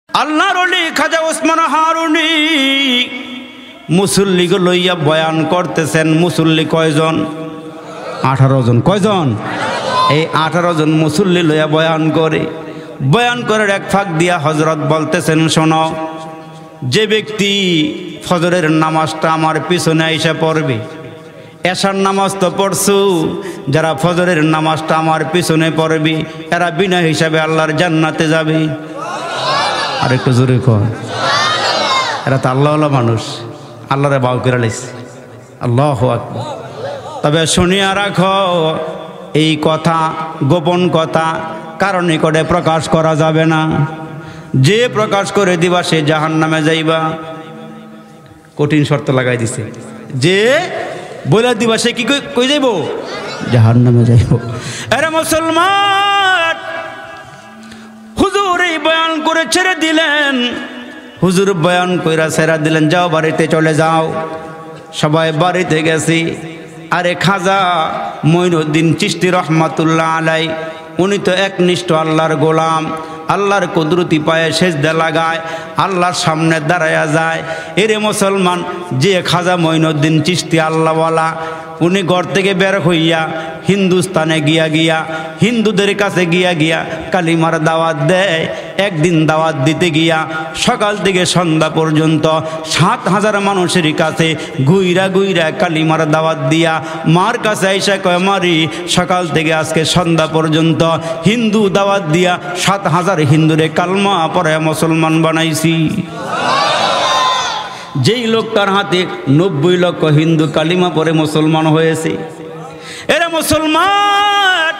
আল্লাহর ওলি খাজা ওসমান হারুনি মুসল্লিকে লইয়া বয়ান করতেছেন। মুসল্লি কয়জন? 18 জন। কয়জন? এই 18 জন মুসল্লি লইয়া বয়ান করে এক ফাঁক দিয়া হযরত বলতেছেন, শোনো, যে ব্যক্তি ফজরের নামাজটা আমার পিছনে আইসা পড়বে, এশার নামাজ তো পড়ছু, যারা ফজরের নামাজটা আমার পিছনে পড়বে এরা বিনা হিসাবে আল্লাহর জান্নাতে যাবে। আর একটু জোরে কর। এরা তো আল্লাহওয়ালা মানুষ, আল্লাহরে বাউ করে লাইছে। আল্লাহু আকবার। তবে শুনিয়া রাখো, এই কথা গোপন কথা কারো নিকটে প্রকাশ করা যাবে না। যে প্রকাশ করে দিবা সে জাহান্নামে যাইবা। কঠিন শর্ত লাগাই দিছে, যে বলে দিবা সে কি কই যাইব? জাহান্নামে যাইব। আরে মুসলমান, হুজুর এই বয়ান করে ছেড়ে দিলেন। হুজুর বয়ান কইরা ছেড়ে দিলেন, যাও বাড়িতে চলে যাও। সবাই বাড়িতে গেছি। আরে খাজা মঈনুদ্দিন চিশতি রহমাতুল্লাহ আলাই, উনি তো একনিষ্ঠ আল্লাহর গোলাম। আল্লাহর কুদরতি পায়ে সেজদা লাগায়, আল্লাহর সামনে দাঁড়ায়া যায়। এরে মুসলমান, যে খাজা মঈনুদ্দিন চিশতি আল্লাহওয়ালা, উনি ঘর থেকে বের হইয়া হিন্দুস্তানে গিয়া হিন্দুদের কাছে গিয়া কালিমার দাওয়াত দেয়। একদিন দাওয়াত দিতে গিয়া সকাল থেকে সন্ধ্যা পর্যন্ত 7000 মানুষের কাছে গুইরা কালিমার দাওয়াত দিয়া মার কাছে আইসা কয়, মারি সকাল থেকে আজকে সন্ধ্যা পর্যন্ত হিন্দু দাওয়াত দিয়া 7000 হিন্দুরে কালমা পড়ে মুসলমান বানাইছি। যেই লোকটার হাতে 90 লক্ষ হিন্দু কালিমা পরে মুসলমান হয়েছে। এরা মুসলমান,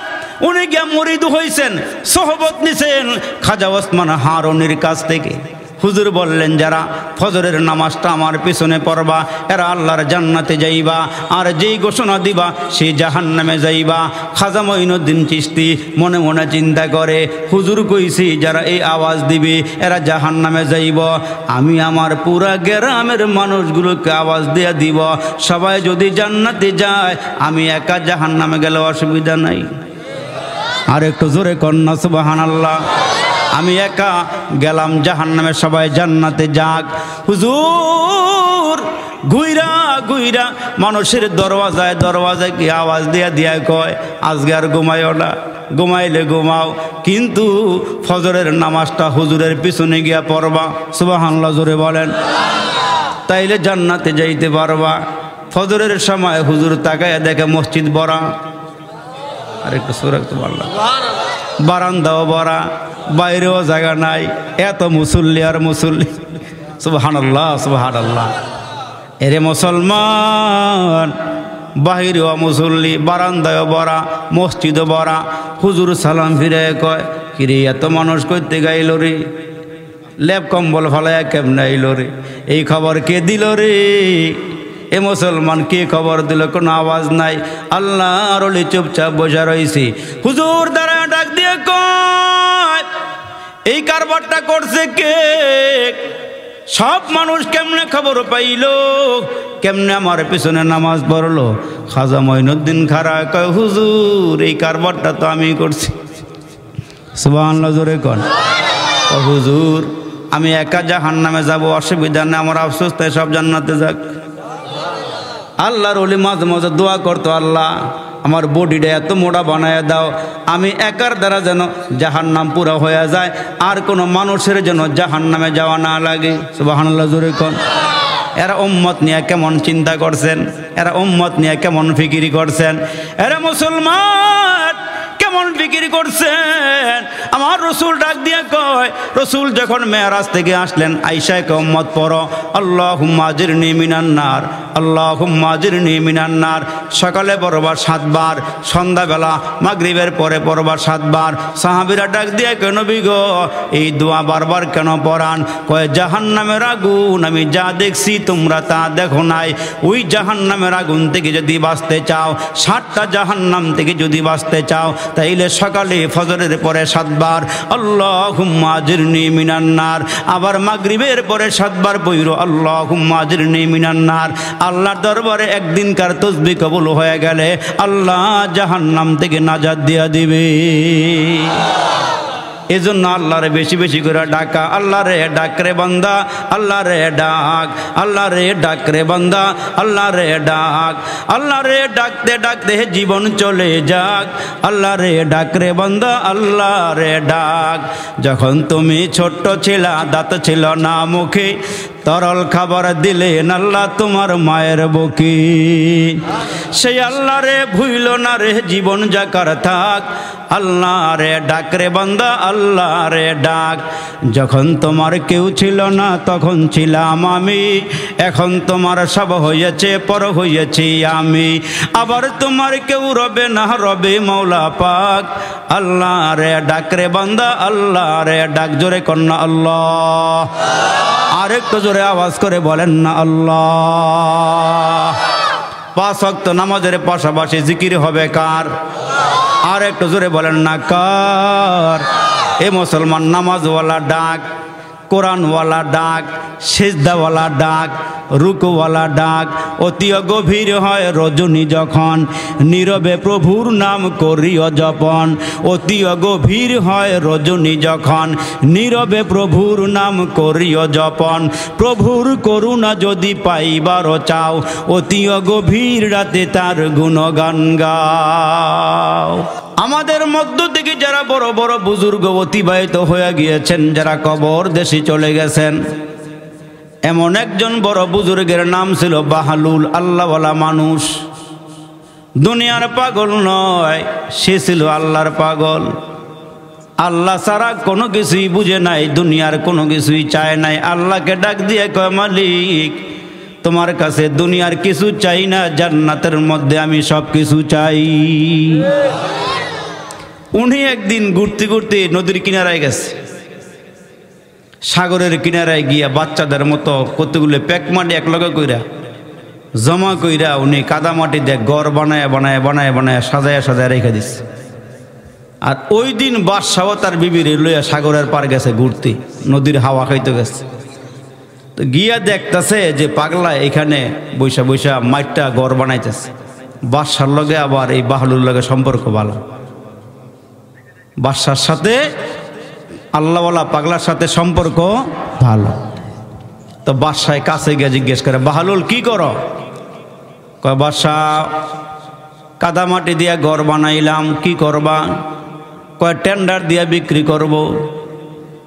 উনি গিয়া মুরিদ হয়েছেন, সোহবত নিছেন খাজা ওসমান হারুনির কাছ থেকে। হুজুর বললেন, যারা ফজরের নামাজটা আমার পিছনে পড়বা এরা আল্লাহর জান্নাতে যাইবা, আর যেই ঘোষণা দিবা সেই জাহান্নামে যাইবা। খাজা মঈনুদ্দিন চিশতি মনে মনে চিন্তা করে, হুজুর কইছি যারা এই আওয়াজ দিবে এরা জাহান্নামে যাইব, আমি আমার পুরা গ্রামের মানুষগুলোকে আওয়াজ দিয়ে দিব, সবাই যদি জান্নাতে যায় আমি একা জাহান্নামে গেলে অসুবিধা নাই। আর একটু জোরে কন্যা সুবহানাল্লাহ। আমি একা গেলাম জাহান্নামে, সবাই জান্নাতে যাক। হুজুর ঘুইরা মানুষের দরওয়াজায় কি আওয়াজ দিয়া কয়, আজকে আর ঘুমাইও না, ঘুমাইলে ঘুমাও, কিন্তু ফজরের নামাজটা হুজুরের পিছনে গিয়া পড়বা। সুবহানাল্লাহ জোরে বলেন। তাইলে জান্নাতে যাইতে পারবা। ফজরের সময় হুজুর তাকায় দেখে মসজিদ ভরা। আর একটু সুরা তো বললাম, বারান্দাও ভরা, বাইরেও জায়গা নাই, এত মুসল্লি আর মুসল্লি। সুবহানাল্লাহ সুবহানাল্লাহ। এরে মুসলমান, বাহিরেও মুসল্লি, বারান্দায়ও ভরা, মসজিদও ভরা। হুজুর সালাম ফিরে কয়, কিরে এত মানুষ কইতে গাইল রে, লেপ কম্বল ফলাইয়া কেমনে আইল রে, এই খবর কে দিল রে? এ মুসলমান, কে খবর দিল? কোনো আওয়াজ নাই। আল্লাহর ওলি চুপচাপ বসে রয়েছি। হুজুর দ্বারা ডাক দিয়ে কয়, এই কারবারটা করছে কে? সব মানুষ কেমনে খবর পাইল? কেমনে আমার পিছনে নামাজ পড়লো? খাজা মঈনুদ্দিন খাড়া কয়, হুজুর এই কারবারটা তো আমি করছি। সুবহানাল্লাহ জোরে কন। হুজুর আমি একা জাহান্নামে যাব, অসুবিধা নেই, আমার আফসোস তাই সব জান্নাতে যাক। আল্লাহর ওলি মাঝে মাঝে দোয়া করতো, আল্লাহ আমার বডিটা এত মোটা বানায় দাও, আমি একার দ্বারা যেন জাহান্নাম পুরা হয়ে যায়, আর কোনো মানুষের যেন জাহান্নামে যাওয়া না লাগে। সুবহানাল্লাহ জোরে কোন। এরা উম্মত নিয়ে কেমন চিন্তা করছেন, এরা উম্মত নিয়ে কেমন ফিকিরি করছেন, এরা মুসলমান কেমন ফিকির করছেন। আমার রসুল ডাক দিয়া কয়, রসুল যখন মেরাজ থেকে আসলেন, আয়েশাকে উম্মত পড়ো আল্লাহুম্মা আজিরনি মিনান নার, আল্লাহুম্মা আজিরনি মিনান নার। সকালে পড়বা 7 বার, সন্ধ্যাবেলা মাগরিবের পরে পড়বা 7 বার। সাহাবীরা ডাক দিয়া কয়, নবী গো এই দোয়া বারবার কেন পড়ান? কয়, জাহান্নামের আগুন আমি যা দেখছি তোমরা তা দেখো নাই। ওই জাহান্নামের আগুন থেকে যদি বাঁচতে চাও, 7টা জাহান্নাম থেকে যদি বাঁচতে চাও, তাইলে সকালে ফজরের পরে 7 বার আল্লাহুম্মা আজিরনি মিনান নার, আবার মাগরিবের পরে 7 বার পড়ো আল্লাহুম্মা আজিরনি মিনান নার। আল্লাহর দরবারে একদিনকার তাসবিহ কবুল হয়ে গেলে আল্লাহ জাহান্নাম থেকে নাজাত দিয়া দিবে। এজন্য আল্লাহরে বেশি বেশি করে ডাকা। আল্লাহ রে ডাক রে বান্দা, আল্লাহ রে ডাক, আল্লাহ রে ডাক রে বান্দা, আল্লাহ রে ডাক। আল্লাহ রে ডাকতে ডাকতে জীবন চলে যাক, আল্লাহ রে ডাক রে বান্দা, আল্লাহ রে ডাক। যখন তুমি ছোট্ট ছিলা, দাঁত ছিল না মুখে, তরল খাবার দিলেন আল্লাহ তোমার মায়ের বুকে। সেই আল্লাহ রে ভুইল না রে জীবন যাকার থাক, আল্লাহ রে ডাক রে বান্দা, আল্লাহ রে ডাক। যখন তোমার কেউ ছিল না তখন ছিলাম আমি, এখন তোমার সব হয়েছে পর হয়েছি আমি। আবার তোমার কেউ রবে না, রবে মৌলা পাক, আল্লাহ রে ডাক রে বান্দা, আল্লাহ রে ডাক। জোরে কন্যা আল্লাহ, আরেকটু জোরে আওয়াজ করে বলেন না আল্লাহ। 5 ওয়াক্ত নামাজের পাশাপাশি জিকির হবে কার? আর একটু জোরে বলেন না কার? এ মুসলমান, নামাজওয়ালা ডাক, কোরআনওয়ালা ডাক, সিজদাওয়ালা ডাক, রুকুওয়ালা ডাক। অতি গভীর হয় রজনী যখন, নীরবে প্রভুর নাম করিও জপন। অতি গভীর হয় রজনী যখন, নীরবে প্রভুর নাম করিও জপন। প্রভুর করুণা যদি পাইবার চাও, অতি গভীর রাতে তার গুণগান গাও। আমাদের মধ্য থেকে যারা বড় বড় বুজুর্গ অতিবাহিত হয়ে গিয়েছেন, যারা কবর দেশে চলে গেছেন, এমন একজন বড় বুজুর্গের নাম ছিল বাহালুল। আল্লাহওয়ালা মানুষ, দুনিয়ার পাগল নয়, সে ছিল আল্লাহর পাগল। আল্লাহ ছাড়া কোনো কিছুই বুঝে নাই, দুনিয়ার কোনো কিছুই চায় নাই। আল্লাহকে ডাক দিয়ে কয়, মালিক তোমার কাছে দুনিয়ার কিছু চাই না, জান্নাতের মধ্যে আমি সব কিছু চাই। উনি একদিন ঘুরতে ঘুরতে নদীর কিনারায় গেছে, সাগরের কিনারায় গিয়া বাচ্চাদের মতো কতগুলো প্যাক মাটি একলগে কইরা জমা কইরা উনি কাদা মাটি দিয়ে ঘর বানায় বানায় বানায় বানায় সাজায় সাজায় রেখে দিচ্ছে। আর ওই দিন বাদশাহ তার বিবির লইয়া সাগরের পার গেছে ঘুরতে, নদীর হাওয়া খাইতে গেছে। তো গিয়া দেখতেছে যে পাগলা এখানে বৈশা বৈশা মাইটটা ঘর বানাইতেছে। বাদশার লগে আবার এই বাহলুর লগে সম্পর্ক ভালো, বাদশার সাথে আল্লাহওয়ালা পাগলার সাথে সম্পর্ক ভালো। তো বাদশাহ কাছে গিয়ে জিজ্ঞেস করে, বাহালুল কি করো? কয়, বাদশাহ কাদামাটি দিয়া ঘর বানাইলাম। কি করবা? কয়, টেন্ডার দিয়া বিক্রি করব।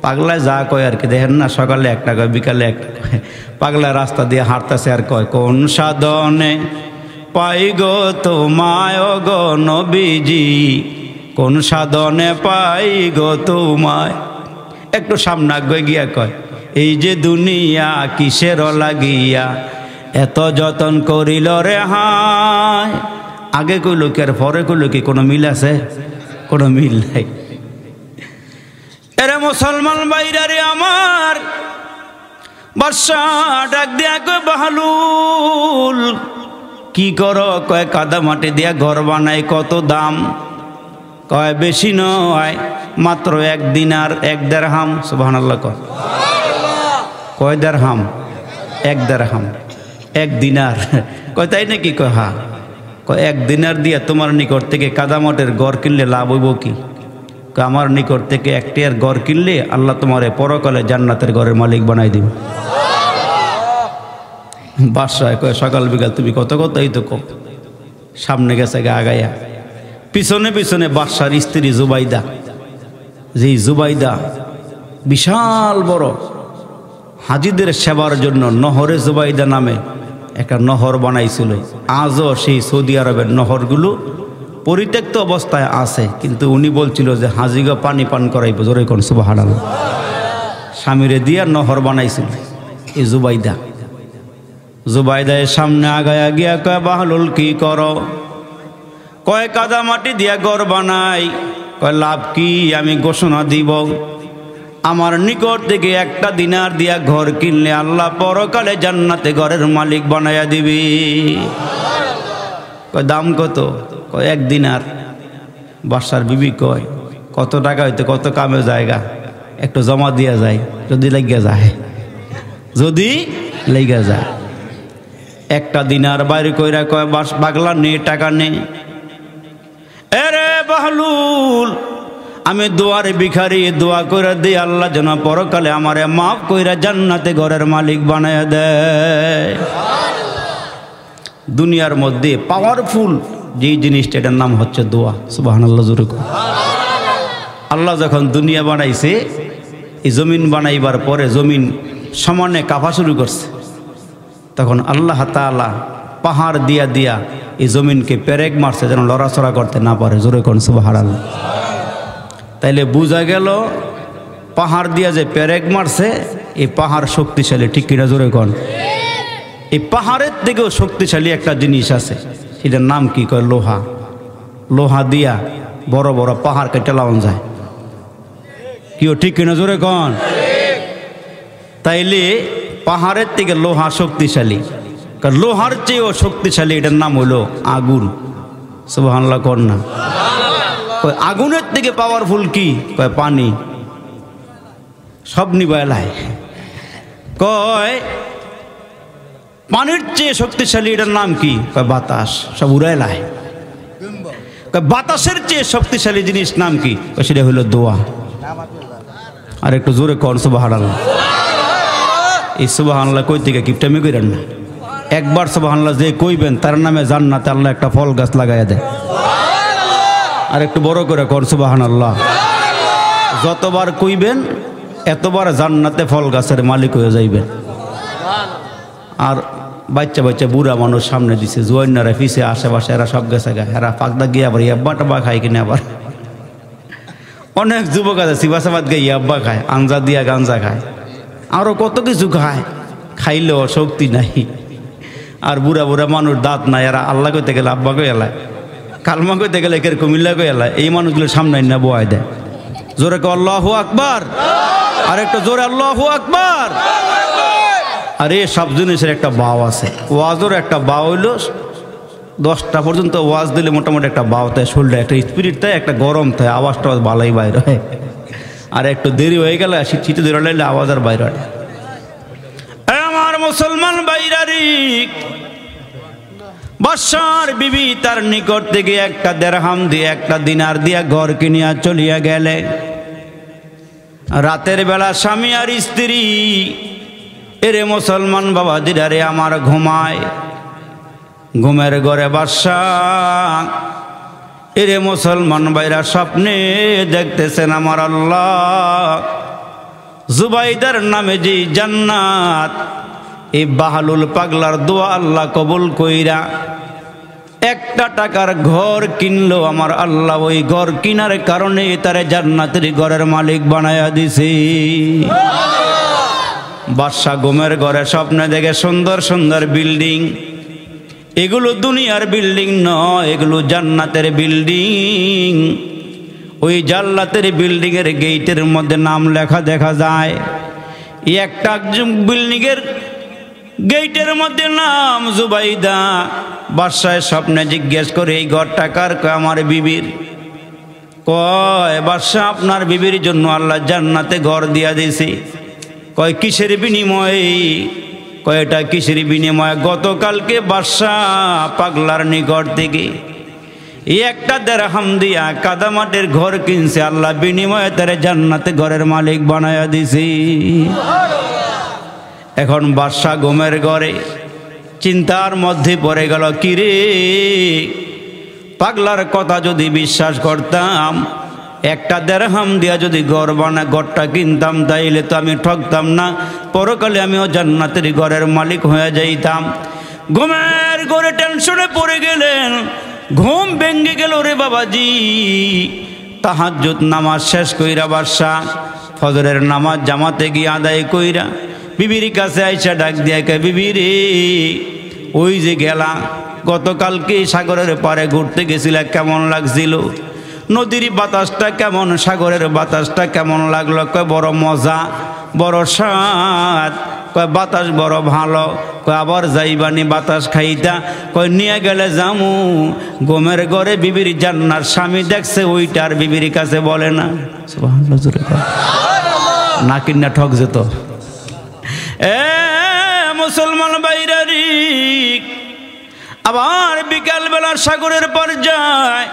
পাগলায় যা কয় আর কি, দেখেন না, সকালে একটা কয়, বিকালে একটা কয়। পাগলা রাস্তা দিয়ে হাঁটতেছে আর কয়, কোন সাধনে পাই গো তোমায় গো নবীজি, কোন সাধনে পাই গো তোমায়। একটু সামনে আগে গিয়া কয়, এই যে দুনিয়া কিসের লাগিয়া এত যতন করিল রে হায়। আগে কইল কি আর পরে কইল কি কোনো মিল আছে? কোনো মিল নাই। এরে মুসলমান ভাইরা রে আমার, বাদশাহ ডাক দিয়া কয়, বাহালুল কি করো? কয়, কাদা মাটি দিয়া ঘর বানাই। কত দাম? কয়, বেশি নয়, মাত্র 1 দিনার 1 দিরহাম। সুবহানাল্লাহ। কয় দিরহাম? 1 দিরহাম, 1 দিনার। কয়, তাই নাকি? কয়, হ্যাঁ। কয়, 1 দিনার দিয়ে তোমার নিকট থেকে কাদামাটের ঘর কিনলে লাভ হইব কি? কয়, আমার নিকট থেকে 1 টিয়ার ঘর কিনলে আল্লাহ তোমারে পরকালে জান্নাতের ঘরের মালিক বানাই দিবে। বাদশাহ কয়, সকাল বিকাল তুমি কত কত, এই তো কম। সামনে গেছে আগাইয়া, পিছনে পিছনে বাদশার স্ত্রী জুবাইদা। যে জুবাইদা বিশাল বড় হাজিদের সেবার জন্য নহরে জুবাইদা নামে একটা নহর বানাইছিল। আজও সেই সৌদি আরবের নহরগুলো পরিত্যক্ত অবস্থায় আছে, কিন্তু উনি বলছিল যে হাজিগো পানি পান করাইব। জোরে কোন সুবহানাল্লাহ। স্বামীরে দিয়া নহর বানাইছিল এই জুবাইদা। জুবাইদার সামনে আগায়া গিয়া কয়, বাহলুল কি করো? কয়, কাদা মাটি দিয়া ঘর বানাই। কয়, লাভ কি? আমি ঘোষণা দিব, আমার নিকট থেকে 1টা দিনার দিয়া ঘর কিনলে আল্লাহ পরকালে জান্নাতে ঘরের মালিক বানাইয়া দিবি। কয়, দাম কত? কয়, 1 দিনার। বাদশার বিবি কয়, কত টাকা হইতে কত কামে জায়গা, একটু জমা দিয়া যায়, যদি লাগিয়া যায়, যদি লেগে যায়। 1টা দিনার বাইরে কইরা কয়, পাগলা নে, টাকা নে। এরে বাহলুল, আমি দোয়ারে ভিখারি, দোয়া করে দিই আল্লাহ যেন পরকালে আমারে মাফ কইরা জান্নাতে ঘরের মালিক বানায়া দেয়। দুনিয়ার মধ্যে পাওয়ারফুল যেই জিনিসটা, এটার নাম হচ্ছে দোয়া। সুবহানাল্লাহ জোরে কও। আল্লাহ যখন দুনিয়া বানাইছে, এই জমিন বানাইবার পরে জমিন সমানে কাঁপা শুরু করছে, তখন আল্লাহ তাআলা পাহাড় দিয়া দিয়া এই জমিনকে পেরেক মারছে যেন লড়াচড়া করতে না পারে। জোরে কোন সুবহানাল্লাহ। তাইলে বোঝা গেল পাহাড় দিয়া যে পেরেক মারছে, এই পাহাড় শক্তিশালী, ঠিক কিনা জোরে কোন? এই পাহাড়ের থেকেও শক্তিশালী একটা জিনিস আছে, সেটার নাম কি কয়? লোহা। লোহা দিয়া বড় বড় পাহাড় কেটে লাগানো যায়। কেউ ঠিক কিনা জোরে কোন? তাইলে পাহাড়ের থেকে লোহা শক্তিশালী, কারণ লোহার চেয়েও শক্তিশালী এটার নাম হলো আগুন। সুবহানাল্লাহ কোন না? আগুনের থেকে পাওয়ারফুল কি? কয় পানি। সব নিবাইলায় কয় পানির চেয়ে শক্তিশালী এটার নাম কি? কয় বাতাস। সব উড়াইলায় কয় বাতাসের চেয়ে শক্তিশালী জিনিস নাম কি? কয় সেটা হলো দোয়া। আর একটু জোরে কোন সুবহানাল্লাহ। এই সুবহানাল্লাহ কই থেকে কিপটামি কইরেন না। একবার সুবহানাল্লাহ যে কইবেন তার নামে জান্নাতে আল্লাহ একটা ফল গাছ লাগাইয়া দেয়। আর একটু বড় করে কোন সুবহানাল্লাহ। যতবার কইবেন এতবার জান্নাতে ফল গাছের মালিক হয়ে যাইবেন। আর বাচ্চা বাচ্চা বুড়া মানুষ সামনে দিছে, জোয়ান্নারা পিছে, আশেপাশে এরা সব গেছে গা, এরা পাকদা গিয়ে আবার ইয়াব্বা টাব্বা খায় কিনা। আবার অনেক যুবক আছে সিবাসাবাদ গিয়ে ইয়াব্বা খায়, আঞ্জা দিয়া গাঞ্জা খায়, আরও কত কিছু খায়, খাইলেও শক্তি নাই। আর বুড়া বুড়া মানুষ দাঁত নাই, এরা আল্লাহ কইতে গেলে আব্বা কই এলায়, কালমা কইতে গেলে একের কুমিল্লা কই এলায়। এই মানুষগুলো সামনে না বয়াই দেয়। জোরে কো আল্লাহু আকবার। আর একটু জোরে আল্লাহু আকবার। আর এই সব জিনিসের একটা বাও আছে। ওয়াজের একটা বাও হইল 10টা পর্যন্ত ওয়াজ দিলে মোটামুটি একটা বাও তাই, শরীরটা একটা স্পিরিট তাই, একটা গরম তাই, আওয়াজটা ভালোই বাইর হয়। আর একটু দেরি হয়ে গেলে শীতে দেরি লাগলে আওয়াজ আর বাইর হয়। আমার মুসলমান বাইরারি, বাদশার বিবি তার নিকট থেকে একটা দেরহাম দিয়ে, একটা দিনার দিয়া ঘর কিনিয়া চলিয়া গেলে। রাতের বেলা স্বামী আর স্ত্রী, এরে মুসলমান বাবা দিদারে আমার ঘুমায়। ঘুমের ঘরে বাদশাহ, এরে মুসলমান ভাইরা স্বপ্নে দেখতেছেন আমার আল্লাহ জুবাইদার নামে যে জান্নাত, এই বাহালুল পাগলার দোয়া আল্লাহ কবুল কইরা 1 টাকার ঘর কিনলো আমার আল্লাহ। ওই ঘর কিনার কারণে তারে জান্নাতের ঘরের মালিক বানায়া দিছে। বাদশা ঘুমের ঘরে স্বপ্নে দেখে সুন্দর সুন্দর বিল্ডিং। এগুলো দুনিয়ার বিল্ডিং নয়, এগুলো জান্নাতের বিল্ডিং। ওই জান্নাতের বিল্ডিং এর গেটের মধ্যে নাম লেখা দেখা যায়। একটা বিল্ডিংয়ের গেটের মধ্যে নাম জুবাইদা। বাদশাহ স্বপ্নে জিজ্ঞেস করে এই ঘরটা কার? কয় আমার বিবির। কয় বাদশাহ আপনার বিবির জন্য আল্লাহ জান্নাতে ঘর দিয়া দিয়েছে। কয় কিসের বিনিময়ে? কয় এটা কিসের বিনিময়ে? গতকালকে বাদশাহ পাগলার নিকট থেকে একটা দেরহাম দিয়া কাদামাটির ঘর কিনছে, আল্লাহ বিনিময়ে তারে জান্নাতে ঘরের মালিক বানায়া দিছে। এখন বাদশাহ ঘুমের ঘরে চিন্তার মধ্যে পড়ে গেল, কিরে পাগলার কথা যদি বিশ্বাস করতাম, একটা দেরহাম দিয়া যদি ঘরটা কিনতাম, তাইলে তো আমি ঠকতাম না, পরকালে আমিও জান্নাতের ঘরের মালিক হয়ে যাইতাম। ঘুমের ঘরে টেনশনে পড়ে গেলেন, ঘুম ভেঙে গেল রে বাবাজি। তাহাজ্জুদ নামাজ শেষ কইরা বাদশাহ ফজরের নামাজ জামাতে গিয়ে আদায় কইরা বিবির কাছে আইসা ডাক দিয়া কে, বিবি রে ওই যে গেলা গতকালকে সাগরের পারে ঘুরতে গেছিলা, কেমন লাগছিল? নদীর বাতাসটা কেমন, সাগরের বাতাসটা কেমন লাগলো? কয় বড় মজা, বড় স্বাদ। কয় বাতাস বড় ভালো। কয় আবার যাইবানি বাতাস খাইতা? কয় নিয়ে গেলে জামু। ঘুমের ঘরে বিবির জান্নার স্বামী দেখছে, ওইটার বিবির কাছে বলে না। না কিনা ঠক যেত। মুসলমান বাইরারি, আবার বিকাল বেলা সাগরের পর যায়।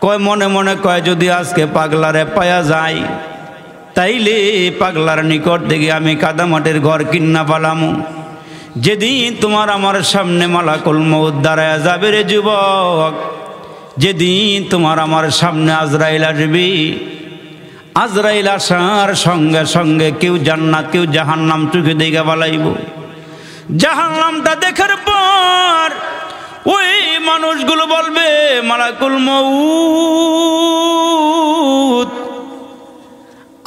কয় মনে মনে কয় যদি আজকে পাগলারে পায়া যায় তাইলে পাগলার নিকট থেকে আমি কাদামাটির ঘর কিন্না পালামু। যেদিন তোমার আমার সামনে মালাকুল মউত দাঁড়ায়া যাবে রে যুবক, যেদিন তোমার আমার সামনে আজরাইল আসবি, আজরাইল আসার সঙ্গে সঙ্গে কেউ জান্নাত কেউ জাহান্নাম চোখে দেখে পালাইব। জাহান্নামটা দেখার পর ওই মানুষগুলো বলবে মালাকুল মউত,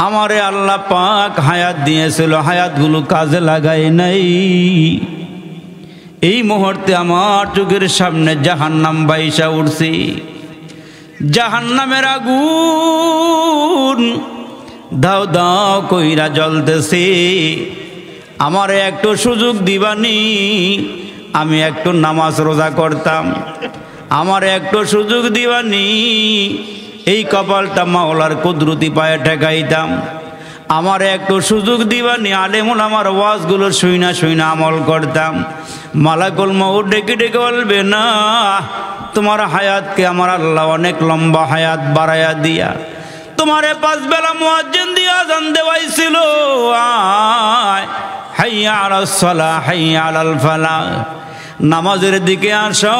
আমারে আল্লাহ পাক হায়াত দিয়েছিল, হায়াতগুলো কাজে লাগাই নাই, এই মুহূর্তে আমার চোখের সামনে জাহান্নাম বাইসা উঠছি, জাহান্নামের আগুন দাও দাও কইরা জ্বলতেছে, আমারে একটু সুযোগ দিবানি, আমি একটু নামাজ রোজা করতাম, আমারে একটু সুযোগ দিবানি, এই কপালটা মাওলার কুদরতি পায়ে ঠেকাইতাম, আমার একটু সুযোগ দিবানি, আলেমুল আমার ওয়াজগুলো শুইনা শুইনা আমল করতাম। মালাকুল মউত ডেকে ডেকে বলবে না, তোমার হায়াতকে আমার আল্লাহ অনেক লম্বা হায়াত বাড়াইয়া দিয়া তোমারে 5 বেলা মুয়াজ্জিন দিয়া আযান দেওয়াইছিল, আয় হাইয়া আলাস সালাহ হাইয়া আলাল ফালাহ, নামাজের দিকে আসো,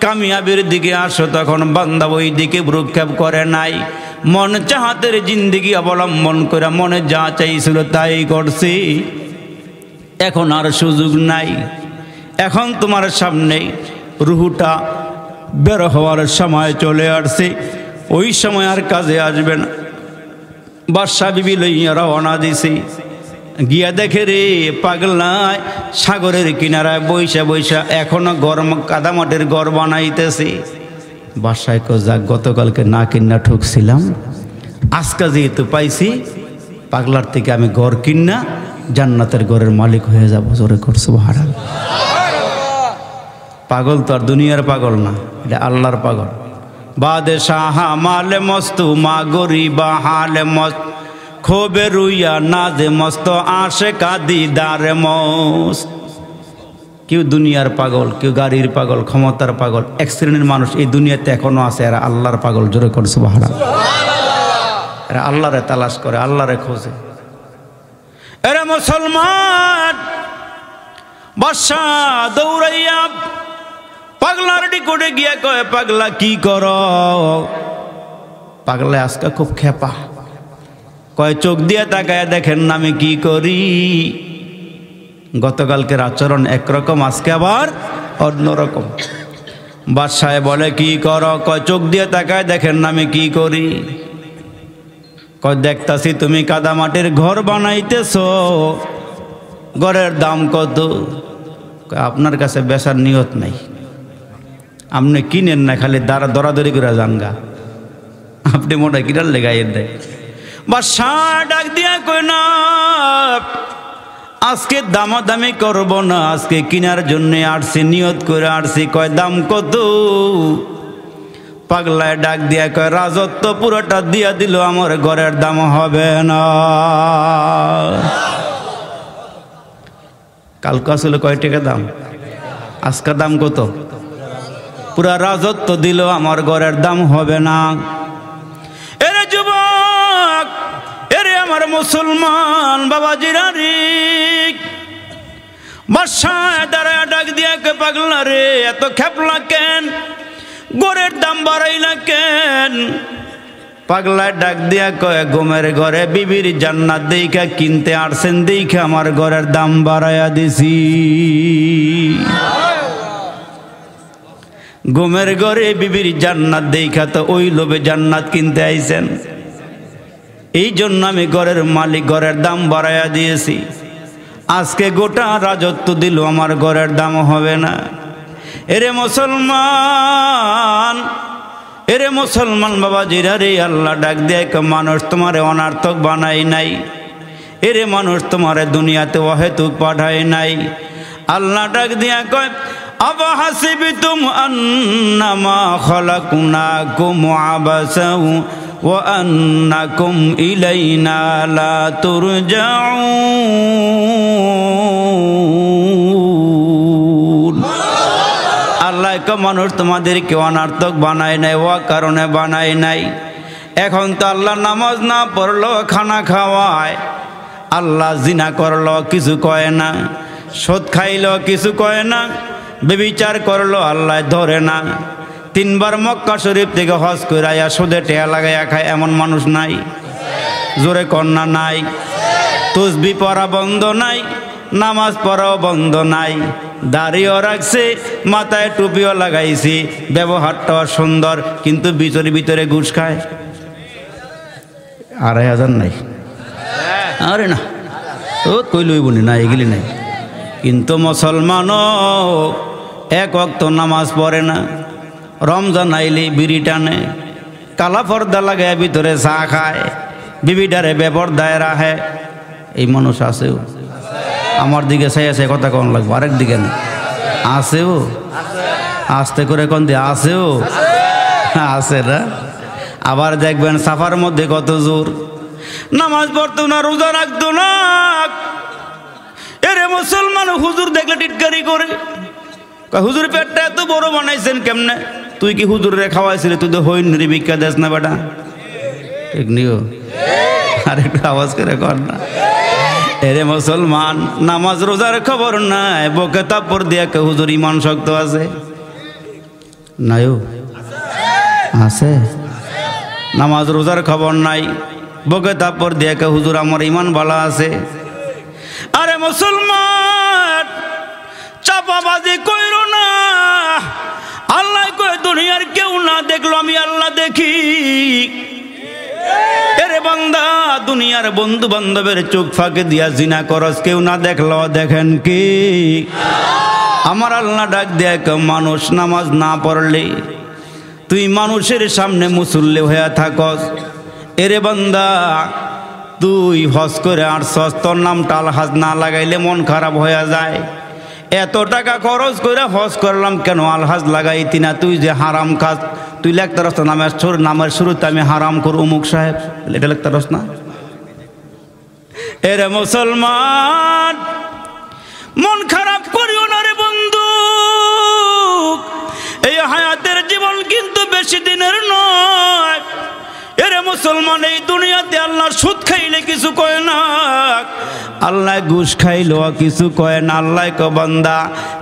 কামিয়াবির দিকে আসো। তখন বান্দা ওই দিকে ভ্রুক্ষেপ করে নাই, মন চাহাতের জিন্দেগি অবলম্বন করে মনে যা চাইছিল তাই করছি। এখন আর সুযোগ নাই, এখন তোমার সামনে রুহুটা বের হওয়ার সময় চলে আসছে, ওই সময় আর কাজে আসবে না। বাদশা বিবি লইয়া রওনা দিছি, গিয়া দেখে রে পাগলায় সাগরের কিনারায় বৈশা বৈশা এখনো গরম কাদামাটির ঘর বানাইতেছে। বাসায় যাক গতকালকে না কিনা ঠকছিলাম, আজকে যেহেতু পাইছি পাগলার থেকে আমি ঘর কিনা জান্নাতের ঘরের মালিক হয়ে যাব। জোরে কর সুবহানাল্লাহ। পাগল তো আর দুনিয়ার পাগল না, এটা আল্লাহর পাগল। বাদশাহ মালে মস্তু মা গরিবা হালে মস্ত, খোবে রুইয়া নাজে মস্ত আশে কাদিদারে মস্ত। কেউ দুনিয়ার পাগল, কেউ গাড়ির পাগল, ক্ষমতার পাগল, এক শ্রেণীর মানুষ এই দুনিয়াতে এখনো আছে, এরা আল্লাহর পাগল। জোরে করে সুবহানাল্লাহ। এরা আল্লাহরে তালাশ করে, আল্লাহরে খোঁজে। এরা মুসলমান বাদশা দৌড়াইয়া পাগলার নিকটে গিয়া কয়, পাগলা কি কর? পাগলা আজকে খুব খেপা, কয় চোখ দিয়ে তাকায় দেখেন না আমি কি করি। গতকালকের আচরণ একরকম, আজকে আবার অন্যরকম। বাদশাহ বলে কি কর? কয় চোখ দিয়ে তাকায় দেখেন না আমি কি করি। কয় দেখতাছি তুমি কাদামাটির ঘর বানাইতেছ, ঘরের দাম কত? আপনার কাছে বেচার নিয়ত নাই, আপনি কিনেন না, খালি দরাদরি করে জানগা, আপনি মোটা কিনার লেগাইয়ের দেয়। বাদশাহ ডাক দিয়া কই না, আজকে দামাদামি করব না, আজকে কিনার জন্য আসছি, নিয়ত করে আসছি। কয় দাম কত? পাগলায় ডাক দিয়া কয় রাজত্ব পুরোটা দিয়া দিল, আমার ঘরের দাম হবে না। কালকে আসলে কয় টাকা দাম, আজকে দাম কত? পুরা রাজত্ব দিল, আমার ঘরের দাম হবে না। এরে যুবক, এরে আমার মুসলমান বাবাজিরা রে, বাদশাহ দাঁড়ায় ডাক দিয়া কে পাগলা রে এত খেপলা কেন, ঘরের দাম বাড়াইলা কেন? পাগলা ডাক দিয়া কয় ঘুমের ঘরে বিবির জান্নাত দেইখা কিনতে আসছেন, দেইখা আমার ঘরের দাম বাড়াইয়া দিছি। ঘুমের ঘরে বিবির জান্নাত দেইখা তো ওই লোভে জান্নাত কিনতে আইছেন, এই জন্য আমি ঘরের মালিক, ঘরের দাম বাড়াইয়া দিয়েছি। আজকে গোটা রাজত্ব দিল, আমার ঘরের দাম হবে না। এরে মুসলমান, এরে মুসলমান বাবাজিরা রে, আল্লাহ ডাক দেয় মানুষ তোমারে অনার্থক বানাই নাই, এরে মানুষ তোমারে দুনিয়াতে অহেতুক পাঠায় নাই। আল্লাহ ডাক দিয়া কয় আবা হাসিবতুম আন্নামা খালাকনাকুম আবাসাও ওয়া আন্নাকুম ইলাইনা লা তুরজাউন। আল্লাহ মানুষ তোমাদের কেউ অনার্থক বানায় নাই, ও কারণে বানায় নাই। এখন তো আল্লাহ নামাজ না পড়লো খানা খাওয়ায়, আল্লাহ জিনা করলো কিছু কয় না, সুদ খাইলো কিছু কয় না, বেবিচার করলো আল্লাহ ধরে না। 3 বার মক্কা শরীফ থেকে হজ করে আয়া সুদে টেয়া লাগাইয়া খায় এমন মানুষ নাই? জোরে কন্যা নাই? তসবি পড়া বন্ধ নাই, নামাজ পড়াও বন্ধ নাই, দাড়িও রাখছে, মাথায় টুপিও লাগাইছি, ব্যবহারটাও সুন্দর, কিন্তু ভিতরে ভিতরে ঘুষ খায়। 2500 নাই? আরে না, ও কইলই বলি না, এগুলি নাই। কিন্তু মুসলমানও এক ওয়াক্ত নামাজ পড়ে না, রমজান আইলি বিড়ি টানে, কালা পর্দা লাগায় ভিতরে চা খায়, বিবিটারে বেপরদায় রাখে। এই মানুষ আছেও? আমার দিকে চাই আছে কথা কম লাগবে, আরেক দিকে না আছেও? আস্তে করে কোন দিয়ে আছেও? আছে না? আবার দেখবেন সাফার মধ্যে কত জোর, নামাজ পড়তো না, রোজা রাখতো না। এরে মুসলমান হুজুর দেখলে টিটকারি করে, হুজুর পেটটা এত বড় বানাইছেন কেমনে? তুই কি হুজুর রে খাওয়াইছিলি? তুই তো হইন রে, ভিক্ষা দেস না বেটা, ঠিক নিও? আর একটু আওয়াজ করে কর না। এরে মুসলমান, নামাজ রোজার খবর নাই, বকে তাপর দিয়া কে হুজুর ইমান শক্ত আছে? নাইও? আছে? নামাজ রোজার খবর নাই, বকে তাপর দিয়া কে হুজুর আমার ইমান ভালো আছে? আরে মুসলমান, চাপাবাজি কইরো না। আল্লাহ কয় দুনিয়ার কেউ না দেখলো আমি আল্লাহ দেখি। এরে বান্দা, দুনিয়ার বন্ধু বান্ধবের চোখ ফাঁকে দিয়া জিনা করস, কেউ না দেখলো দেখেন কি? আমার আল্লাহ ডাক দেয়, মানুষ নামাজ না পড়লে তুই মানুষের সামনে মুসল্লি হয়ে থাকস। এরে বান্দা, তুই হজ করে আসছস, তোর নামটা আলহাজ না লাগাইলে মন খারাপ হয়ে যায়। এত টাকা খরচ করে হজ করলাম, কেন আলহাজ লাগাইতি না? তুই যে হারাম খাস, তুই লেখতে রস না নামের শুরুতে আমি হারাম কর অমুক সাহেব, এটা লেখতে রস না? এরে মুসলমান, মন খারাপ করিও না রে বন্ধু। এই হায়াতের জীবন কিন্তু বেশি দিনের নয়। এরে মুসলমান, এই দুনিয়াতে আল্লাহ সুদ খাইলে কিছু কয় না, আল্লাহ ঘুষ খাইলেও কিছু কয় না। আল্লাহ কয় বান্দা,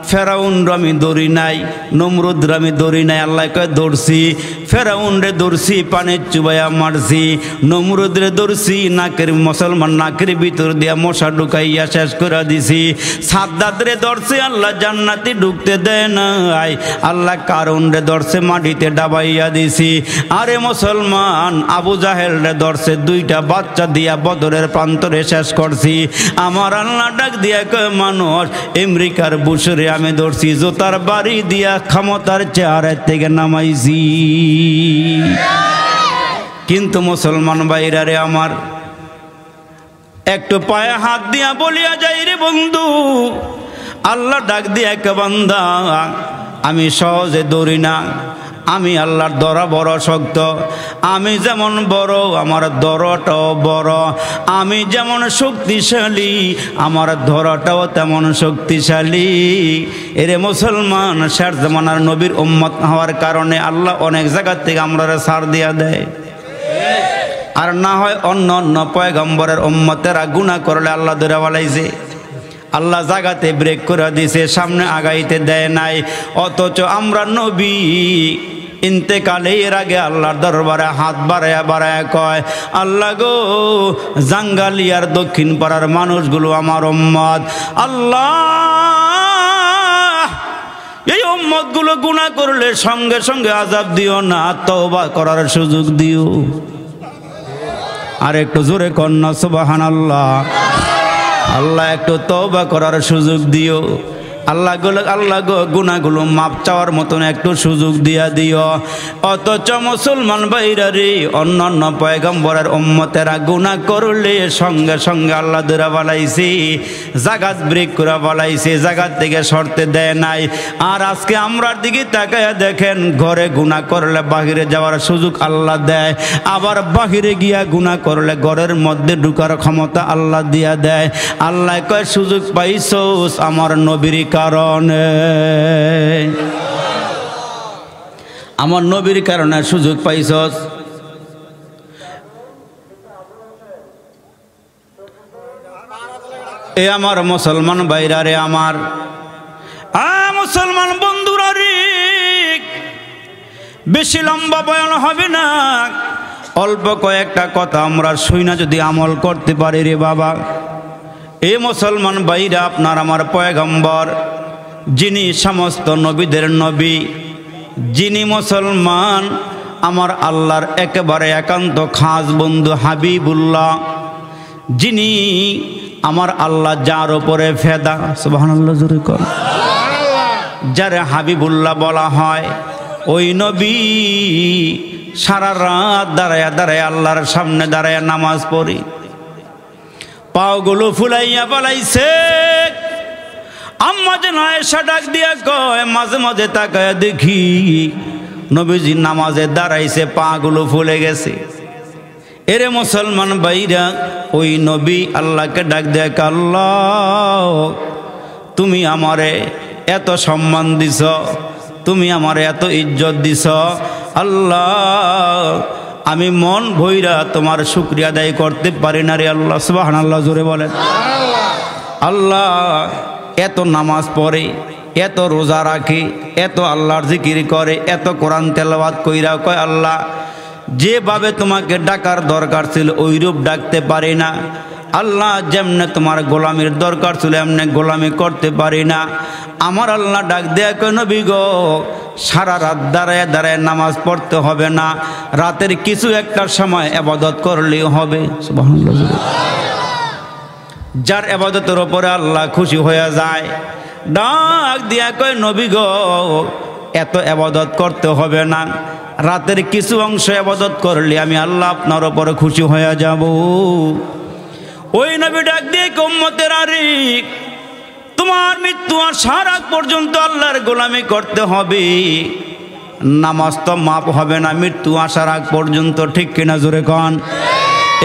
ফেরাউন আমি দৌড়ি নাই, নমরুদ আমি দৌড়ি নাই, আল্লাহ কয় দৌড়ছি। ফেরাউন রে দৌড়ছি, পানির চুবাইয়া মারছি। নমরুদ রে দৌড়ছি, নাকের মুসলমান নাকের ভিতর দিয়া মশা ঢুকাইয়া শেষ করে দিছি। সাদ্দাত রে দৌড়ছে, আল্লাহ জান্নাতে ঢুকতে দেয় নাই। আল্লাহ কারুন রে দৌড়ছে, মাটিতে ডাবাইয়া দিছি। আরে মুসলমান, আবু জাহেল রে দৌড়ছে, 2টা বাচ্চা দিয়া বদরের প্রান্তরে শেষ করছি। আমার আল্লাহ ডাক দিয়া কয় মানুষ, আমেরিকার বুশরে আমি দৌড়ছি, জোতার বাড়ি দিয়া ক্ষমতার চেহারা থেকে নামাইছি। কিন্তু মুসলমান ভাইরা রে আমার, একটু পায়ে হাত দিয়া বলিয়া যাই রে বন্ধু, আল্লাহ ডাক দিয়া কে বান্দা, আমি সহজে দৌড়ি না, আমি আল্লাহর দরা বড় শক্ত। আমি যেমন বড়, আমার দরটাও বড়। আমি যেমন শক্তিশালী, আমার ধরাটাও তেমন শক্তিশালী। এরে মুসলমান, শেষ জামানার নবীর উম্মত হওয়ার কারণে আল্লাহ অনেক জায়গা থেকে আমরা ছাড় দিয়া দেয়। আর না হয় অন্য অন্য পয়গম্বরের উম্মতেরা গুনাহ করলে আল্লাহ ধরে বলাইছে, আল্লাহ জায়গাতে ব্রেক করে দিছে, সামনে আগাইতে দেয় নাই। অথচ আমরা নবী ইন্তেকালের আগে আল্লাহর দরবারে হাত বাড়ায়া বাড়ায়া কয়, আল্লাহ গো, জাঙ্গালিয়ার দক্ষিণ পাড়ার মানুষগুলো আমার উম্মত। আল্লাহ, এই উম্মতগুলো গুনাহ করলে সঙ্গে সঙ্গে আযাব দিও না, তওবা করার সুযোগ দিও। আর একটু জোরে কন্যা সুবহানাল্লাহ। আল্লাহ, একটু তওবা করার সুযোগ দিও। আল্লাহ গো, গুনাহগুলো মাপ চাওয়ার মতন একটু সুযোগ দিয়া দিও। অথচ মুসলমান ভাইরা রে, অন্যান্য পয়গম্বরের উম্মতেরা গুনাহ করলে সঙ্গে সঙ্গে আল্লাহ ধরে বলাইছে, জাগাত ব্রেক করে বলাইছে, জাগাত থেকে সরতে দেয় নাই। আর আজকে আমরার দিকে তাকায়া দেখেন, ঘরে গুনাহ করলে বাহিরে যাওয়ার সুযোগ আল্লাহ দেয়, আবার বাহিরে গিয়া গুনাহ করলে ঘরের মধ্যে ঢুকার ক্ষমতা আল্লাহ দিয়া দেয়। আল্লাহ কয়, সুযোগ পাইছোস আমার নবীর কারণে। আমার নবীর কারণে সুযোগ পাইছস। এ আমার মুসলমান ভাইরা রে, আমার মুসলমান বন্ধুরা রে, বেশি লম্বা বয়ান হবে না, অল্প কয়েকটা কথা আমরা শুইনা যদি আমল করতে পারি রে বাবা। এ মুসলমান ভাইরা, আপনার আমার পয়গম্বর, যিনি সমস্ত নবীদের নবী, যিনি মুসলমান, আমার আল্লাহর একেবারে একান্ত খাস বন্ধু হাবিবুল্লাহ, যিনি আমার আল্লাহ যার উপরে ফেদা, সুবহানাল্লাহ জোরে কর, যারে হাবিবুল্লাহ বলা হয়, ওই নবী সারা রাত দাঁড়ায়া দাঁড়ায় আল্লাহর সামনে দাঁড়ায়া নামাজ পড়ি, পাওগুলো ফুলাইয়া বলাইছে। আম্মা যেন আয়েশা ডাক দিয়া কয়, মাঝে মাঝে তাকায় দেখি নবীজি নামাজে দাঁড়াইছে, পাগুলো ফুলে গেছে। এরে মুসলমান ভাইরা, ওই নবী আল্লাহকে ডাক দেয়, আল্লাহ তুমি আমারে এত সম্মান দিছ, তুমি আমারে এত ইজ্জত দিছ, আল্লাহ আমি মন ভইরা তোমার শুকরিয়া আদায় করতে পারি না রে আল্লাহ। সুবহানাল্লাহ জোরে বলেন। আল্লাহ এত নামাজ পড়ে, এত রোজা রাখে, এত আল্লাহর জিকির করে, এত কোরআন তেলাওয়াত কইরা কয়, আল্লাহ যেভাবে তোমাকে ডাকার দরকার ছিল ওইরূপ ডাকতে পারি না, আল্লাহ যেমনে তোমার গোলামির দরকার ছিল এমনি গোলামি করতে পারি না। আমার আল্লাহ ডাক দেয়া কয়, নবী গো, সারা রাত দাঁড়ায় দাঁড়ায় নামাজ পড়তে হবে না, রাতের কিছু একটা সময় ইবাদত করলেই হবে। সুবহানাল্লাহ। যার ইবাদতের উপরে আল্লাহ খুশি হয়ে যায়, ডাক দিয়া কয়, নবী গো, এত ইবাদত করতে হবে না, রাতের কিছু অংশ ইবাদত করলে আমি আল্লাহ আপনার উপরে খুশি হয়ে যাব। ওই নবী ডাক দিয়ে উম্মতের আরে, তোমার মৃত্যু আসার আগ পর্যন্ত আল্লাহর গোলামি করতে হবে, নামাজ তো মাপ হবে না মৃত্যু আসার আগ পর্যন্ত, ঠিক কিনা জোরে কন।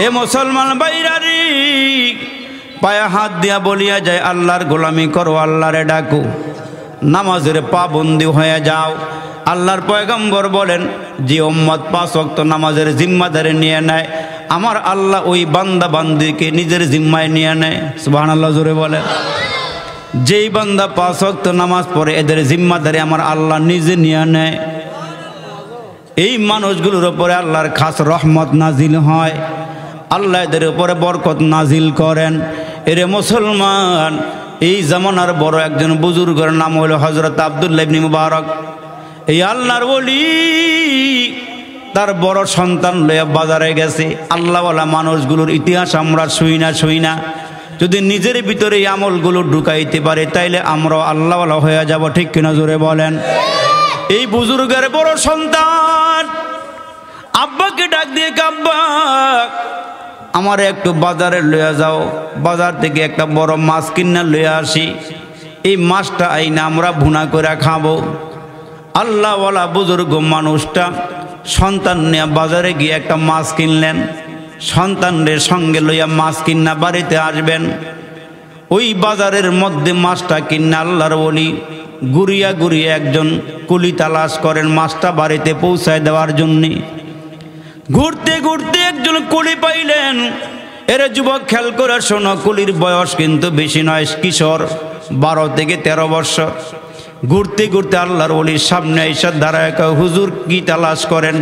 এ মুসলমান ভাইরা রে, পায়ে হাত দিয়া বলিয়া যায়, আল্লাহর গোলামি করো, আল্লাহরে ডাকো, নামাজের পাবন্দি হয়ে যাও। আল্লাহর পয়গম্বর বলেন, যে উম্মত 5 ওয়াক্ত নামাজের জিম্মাদারি নিয়ে নেয়, আমার আল্লাহ ওই বান্দা বান্দিকে নিজের জিম্মায় নিয়ে নেয়। সুবহানাল্লাহ জোরে বলেন। যেই বান্দা 5 ওয়াক্ত নামাজ পড়ে, এদের জিম্মাদারি আমার আল্লাহ নিজে নিয়ে নেয়। এই মানুষগুলোর উপরে আল্লাহর খাস রহমত নাজিল হয়, আল্লাহ এদের উপরে বরকত নাজিল করেন। এরে মুসলমান, এই জামানার বড় একজন বুজুর্গের নাম হলো হযরত আব্দুল্লাহ ইবনে মুবারক। এই আল্লাহর ওলি তার বড় সন্তান লইয়া বাজারে গেছে। আল্লাহওয়ালা মানুষগুলোর ইতিহাস আমরা শুই না, যদি নিজের ভিতরে এই আমলগুলো ঢুকাইতে পারে তাইলে আমরাও আল্লাহওয়ালা হয়ে যাব, ঠিক কিনা জোরে বলেন। এই বুজুর্গের বড় সন্তান আব্বাকে ডাক দিয়ে, আব্বা আমার একটু বাজারে লইয়া যাও, বাজার থেকে একটা বড় মাছ কিনা লইয়া আসি, এই মাছটা আইনা আমরা ভুনা করে খাবো। আল্লাহওয়ালা বুজুর্গ মানুষটা সন্তান নিয়ে বাজারে গিয়ে একটা মাছ কিনলেন, সন্তানদের সঙ্গে লইয়া মাছ কিনা বাড়িতে আসবেন। ওই বাজারের মধ্যে মাছটা কিনা আল্লাহর ওলি ঘুরিয়া ঘুরিয়া একজন কুলি তালাশ করেন মাছটা বাড়িতে পৌঁছায় দেওয়ার জন্যে। ঘুরতে ঘুরতে একজন কুলি পাইলেন। এর যুবক খেয়াল করে শোনো, কুলির বয়স কিন্তু বেশি নয়, কিশোর, 12 থেকে 13 বছর। ঘুরতে ঘুরতে আল্লাহর ওলির সামনে এসে দাঁড়ায়, হুজুর কি তালাশ করেন?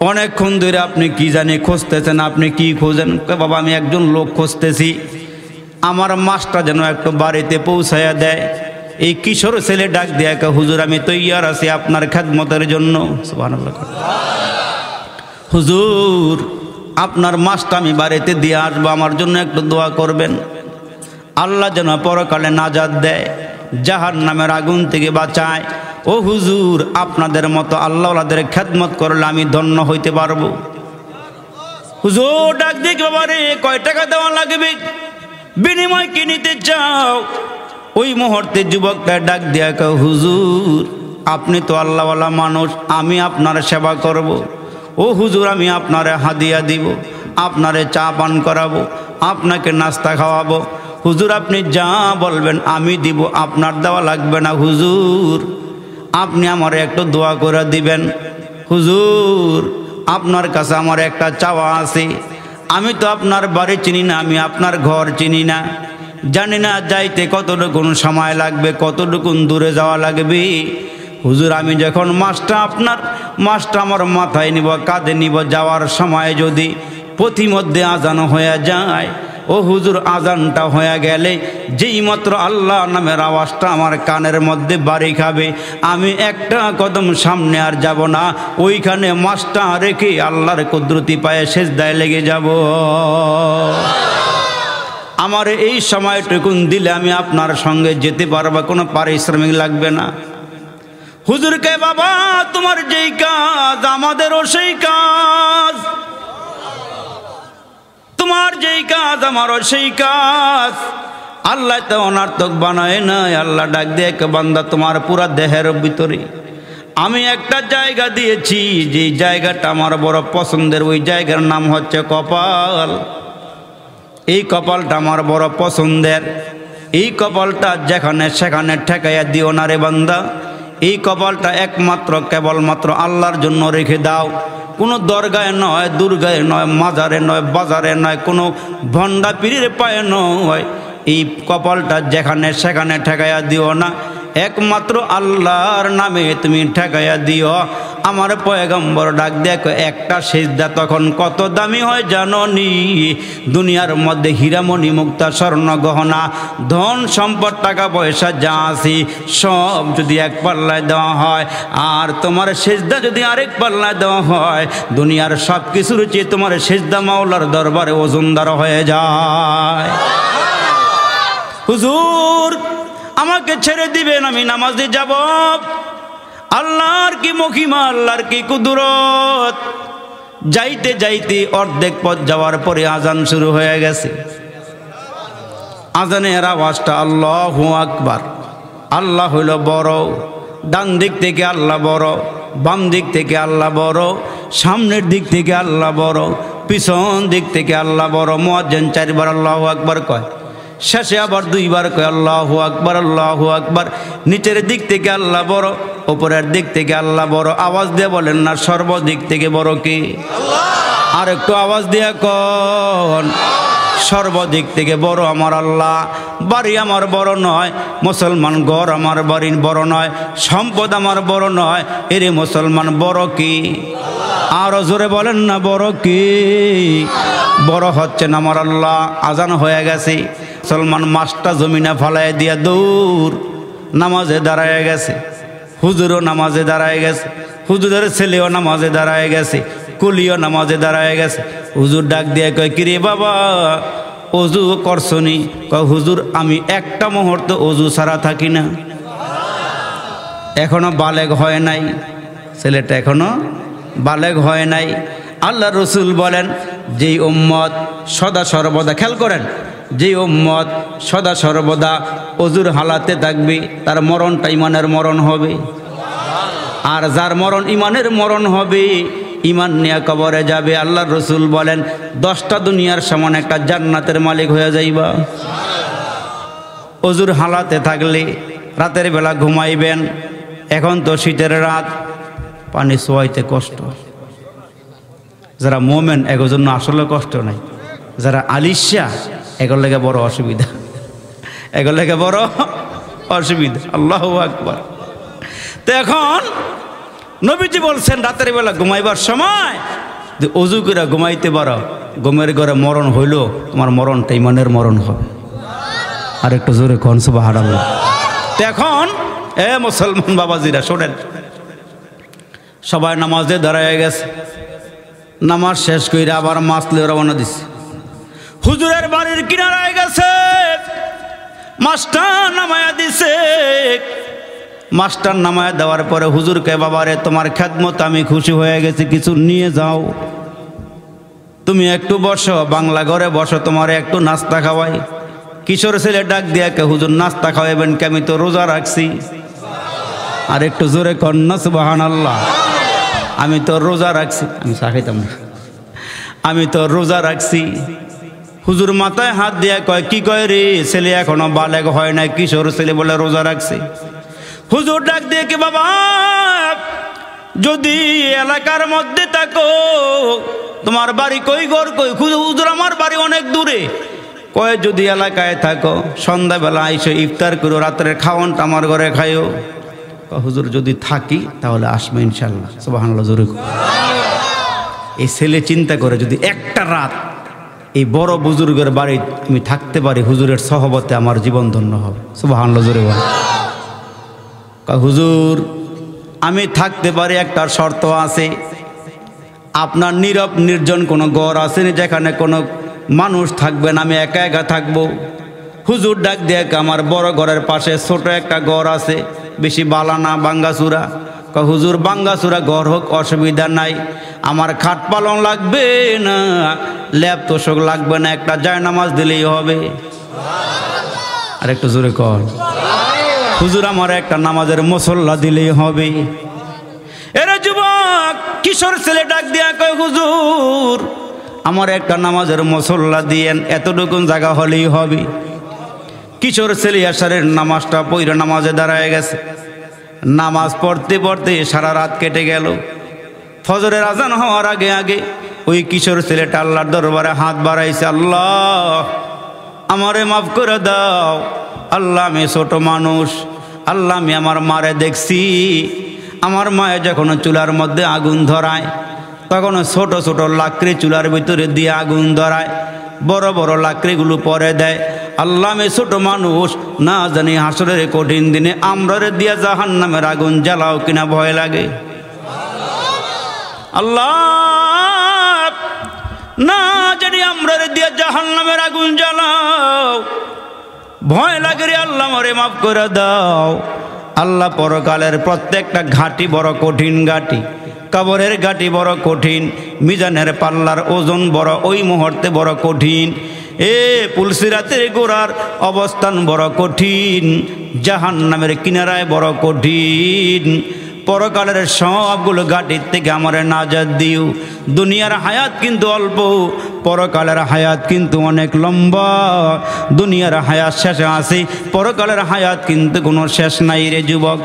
অনেকক্ষণ ধরে আপনি কি জানি খুঁজতেছেন, আপনি কি খোঁজেন? বাবা আমি একজন লোক খুঁজতেছি, আমার মাছটা যেন একটু বাড়িতে পৌঁছাইয়া দেয়। এই কিশোর ছেলে ডাক দেয়া, হুজুর আমি তৈয়ার আছি আপনার খেদমতের জন্য। সুবহানাল্লাহ। হুজুর আপনার মাছটা আমি বাড়িতে দিয়ে আসবো, আমার জন্য একটু দোয়া করবেন, আল্লাহ যেন পরকালে নাজাত দেয়, জাহান্নামের আগুন থেকে বাঁচায়। ও হুজুর আপনাদের মতো আল্লাহওয়ালাদের খেদমত করলে আমি ধন্য হইতে পারবো। হুজুর ডাক দিক, বাবা রে কয় টাকা দেওয়া লাগবে, বিনিময় কি নিতে চাও? ওই মুহূর্তে যুবকটা ডাক দিয়া কয়, হুজুর আপনি তো আল্লাহওয়ালা মানুষ, আমি আপনার সেবা করব। ও হুজুর আমি আপনারে হাদিয়া দিব, আপনারে চা পান করাবো, আপনাকে নাস্তা খাওয়াবো। হুজুর আপনি যা বলবেন আমি দিব, আপনার দেওয়া লাগবে না হুজুর, আপনি আমার একটু দোয়া করে দিবেন। হুজুর, আপনার কাছে আমার একটা চাওয়া আছে। আমি তো আপনার বাড়ি চিনি না, আমি আপনার ঘর চিনি না, জানি না যাইতে কতটুকুন সময় লাগবে, কতটুকুন দূরে যাওয়া লাগবে। হুজুর, আমি যখন মাছটা আমার মাথায় নিব, কাঁধে নিব, যাওয়ার সময় যদি পথিমধ্যে আজান হয়ে যায়, ও হুজুর, আজানটা হয়ে গেলে যেই মাত্র আল্লাহ নামের আওয়াজটা আমার কানের মধ্যে বাড়ি খাবে, আমি একটা কদম সামনে আর যাব না, ওইখানে মাছটা রেখে আল্লাহর কুদরতি পায়ে সেজদায় লেগে যাব। আমার এই সময়টুকুন দিলে আমি আপনার সঙ্গে যেতে পারবো, কোনো পারিশ্রমিক লাগবে না। হুজুরকে, বাবা, তোমার যেই কাজ আমাদেরও সেই কাজ, তোমার যেই কাজ আমারও সেই কাজ। আল্লাহ তো অনার্থক বানায় নাই। আল্লাহ ডাক দিয়ে, বান্দা, তোমার পুরা দেহের ভিতরে আমি একটা জায়গা দিয়েছি, যে জায়গাটা আমার বড় পছন্দের, ওই জায়গার নাম হচ্ছে কপাল। এই কপালটা আমার বড় পছন্দের। এই কপালটা যেখানে সেখানে ঠেকাইয়া দিও না রে বান্দা। এই কপালটা একমাত্র কেবলমাত্র আল্লাহর জন্য রেখে দাও। কোনো দরগায় নয়, দুর্গায় নয়, মাজারে নয়, বাজারে নয়, কোনো ভণ্ডা পীরের পায়ে নয়। এই কপালটা যেখানে সেখানে ঠেকাইয়া দিও না, একমাত্র আল্লাহর নামে তুমি ঠেকাইয়া দিও। আমার পয়গম্বর ডাক দেখো, একটা সিজদা তখন কত দামি হয় জানো নি? দুনিয়ার মধ্যে হীরামণি মুক্তা স্বর্ণ গহনা ধন সম্পদ টাকা পয়সা যা আছে সব যদি এক পাল্লায় দেওয়া হয়, আর তোমার সিজদা যদি আরেক পাল্লায় দেওয়া হয়, দুনিয়ার সব কিছুর চেয়ে তোমার সিজদা মাওলার দরবারে ওজনদার হয়ে যায়। হুজুর, আমাকে ছেড়ে দিবেন, আমি নামাজে যাব। আল্লাহর কি মহিমা, আল্লাহর কি কুদরত। যাইতে যাইতে অর্ধেক পথ যাওয়ার পরে আজান শুরু হয়ে গেছে। আজানের আওয়াজটা আল্লাহু আকবার। আল্লাহ হইল বড়। ডান দিক থেকে আল্লাহ বড়, বাম দিক থেকে আল্লাহ বড়, সামনের দিক থেকে আল্লাহ বড়, পিছন দিক থেকে আল্লাহ বড়। মুয়াজ্জিন 4 বার আল্লাহু আকবার কয়, শেষে আবার 2 বার কয় আল্লাহু আকবার, আল্লাহু আকবার। নিচের দিক থেকে আল্লাহ বড়, উপরের দিক থেকে আল্লাহ বড়। আওয়াজ দিয়ে বলেন না, সর্বদিক থেকে বড় কি? আর একটু আওয়াজ দিয়ে কোন, সর্বদিক থেকে বড় আমার আল্লাহ। বাড়ি আমার বড় নয়, মুসলমান ঘর আমার বাড়ি বড় নয়, সম্পদ আমার বড় নয়। এরে মুসলমান, বড় কি? আরো জোরে বলেন না, বড় কি? বড় হচ্ছেন আমার আল্লাহ। আজান হয়ে গেছে। মুসলমান মাছটা জমিনে ফালাই দিয়া দৌড় নামাজে দাঁড়ায় গেছে। হুজুরও নামাজে দাঁড়ায় গেছে, হুজুরের ছেলেও নামাজে দাঁড়ায় গেছে, কুলিও নামাজে দাঁড়ায় গেছে। হুজুর ডাক দিয়ে কয়, কিরে বাবা, অজু করছনি? কয়, হুজুর, আমি একটা মুহূর্ত অজু ছাড়া থাকি না। এখনো বালেগ হয় নাই, ছেলেটা এখনো বালেগ হয় নাই। আল্লাহ রসুল বলেন, যেই উম্মত সদা সর্বদা, খেয়াল করেন, যে উম্মত সদা সর্বদা অজুর হালাতে থাকবে, তার মরণটা ইমানের মরণ হবে। আর যার মরণ ইমানের মরণ হবে, ইমান নিয়ে কবরে যাবে। আল্লাহ রসুল বলেন, 10টা দুনিয়ার সমান একটা জান্নাতের মালিক হয়ে যাইবা। অজুর হালাতে থাকলে রাতের বেলা ঘুমাইবেন। এখন তো শীতের রাত, পানি সোয়াইতে কষ্ট। যারা মোমেন এগোর জন্য আসলে কষ্ট নাই, যারা আলিশা এগুলো লেগে বড় অসুবিধা, এগুলো লেগে বড় অসুবিধা। আল্লাহু আকবার। তো এখন নবীজি বলছেন, রাতের বেলা ঘুমাইবার সময় যে অজু করে ঘুমাইতে পারো, ঘুমের ঘরে মরণ হইল, তোমার মরণটা ইমানের মরণ হবে। আর একটু জোরে কোন সুবহানাল্লাহ। তো এখন মুসলমান বাবাজিরা শোনেন, সবাই নামাজে দাঁড়ায় গেছে। নামাজ শেষ করে আবার মাছ লিয়ে রওনা দিছে। হুজুরের বাড়ির কিনারায় গেছে, মাছটা নামায়া দিছে। মাছটার নামায়া দেওয়ার পরে হুজুরকে, বাবারে, তোমার খেদমত আমি খুশি হয়ে গেছি, কিছু নিয়ে যাও, তুমি একটু বসো, বাংলা ঘরে বসো, তোমার একটু নাস্তা খাওয়াই। কিশোর ছেলে ডাক দিয়া কে, হুজুর নাস্তা খাওয়াইবেন কে? আমি তো রোজা রাখছি। আর একটু জোরে কন্যা সুবহানাল্লাহ। আমি তো রোজা রাখছি। আমি চা খাইতাম না, আমি তো রোজা রাখছি। হুজুর মাথায় হাত দিয়া কয়, কি কয় রে ছেলে, এখনো বালেগ হয় নাই? কিশোর ছেলে বলে রোজা রাখছি। হুজুর ডাক দিয়ে কি বাবা যদি এলাকার মধ্যে থাকো তোমার বাড়ি কই ঘর কই? হুজুর আমার বাড়ি অনেক দূরে। কয় যদি এলাকায় থাকো সন্ধ্যাবেলা আইসো ইফতার করো, রাত্রের খাওয়ানটা আমার ঘরে খাইও। হুজুর যদি থাকি তাহলে আসবে ইনশাল্লাহ। সুবহানাল্লাহ জোরে। এই ছেলে চিন্তা করে যদি একটা রাত এই বড় বুজুর্গের বাড়ি আমি থাকতে পারি, হুজুরের সহবতে আমার জীবন ধন্য হবে। সুবহানাল্লাহ জোরে বল। হুজুর আমি থাকতে পারি, একটা শর্ত আছে। আপনার নীরব নির্জন কোনো ঘর আছে না যেখানে কোনো মানুষ থাকবে না, আমি একা একা থাকবো। হুজুর ডাক দিয়ে আমার বড় ঘরের পাশে ছোট একটা ঘর আছে, বেশি বালা না, বাঙ্গাচুরা। হুজুর বাঙ্গাচুরা ঘর হোক অসুবিধা নাই, আমার খাট পালং লাগবে না, ল্যাপ তোষক লাগবে না, একটা জায়নামাজ দিলেই হবে। আর একটু জোরে কর। হুজুর আমার একটা নামাজের মুসল্লা দিলেই হবে। এরে যুবক কিশোর ছেলে ডাক দিয়া কয় হুজুর আমার একটা নামাজের মুসল্লা দিয়েন, এতটুকুন জায়গা হলেই হবে। কিশোর ছেলে আশারের নামাজটা পইরা নামাজে দাঁড়ায় গেছে। নামাজ পড়তে পড়তে সারা রাত কেটে গেল। ফজরের আজান হওয়ার আগে আগে ওই কিশোর ছেলেটা আল্লাহর দরবারে হাত বাড়াইছে, আল্লাহ আমারে মাফ করে দাও, আল্লাহ আমি ছোট মানুষ, আল্লাহ আমি আমার মারে দেখছি, আমার মায়ে যখন চুলার মধ্যে আগুন ধরায় তখন ছোট ছোট লাকড়ি চুলার ভিতরে দিয়ে আগুন ধরায়, বড় বড় লাকড়িগুলো পরে দেয়। আল্লাহ আমি ছোট মানুষ, না জানি হাসরের কঠিন দিনে আমরারে দিয়া জাহান্নামের আগুন জ্বালাও কিনা ভয় লাগে। আল্লাহ না জানি আমরারে দিয়া জাহান্নামের আগুন জ্বালাও, ভয় লাগে রে আল্লাহ, আমারে মাফ করে দাও। আল্লাহ পরকালের প্রত্যেকটা ঘাটি বড় কঠিন ঘাটি, কবরের ঘাটি বড় কঠিন, মিজানের পাল্লার ওজন বড় ওই মুহূর্তে বড় কঠিন, পুলসিরাতের গোড়ার অবস্থান বড় কঠিন, জাহান্নামের কিনারায় বড় কঠিন। পরকালের সবগুলো ঘাটির থেকে আমারে নাজাত দিও। দুনিয়ার হায়াত কিন্তু অল্প, পরকালের হায়াত কিন্তু অনেক লম্বা। দুনিয়ার হায়াত শেষে আছে, পরকালের হায়াত কিন্তু কোনো শেষ নাই রে যুবক।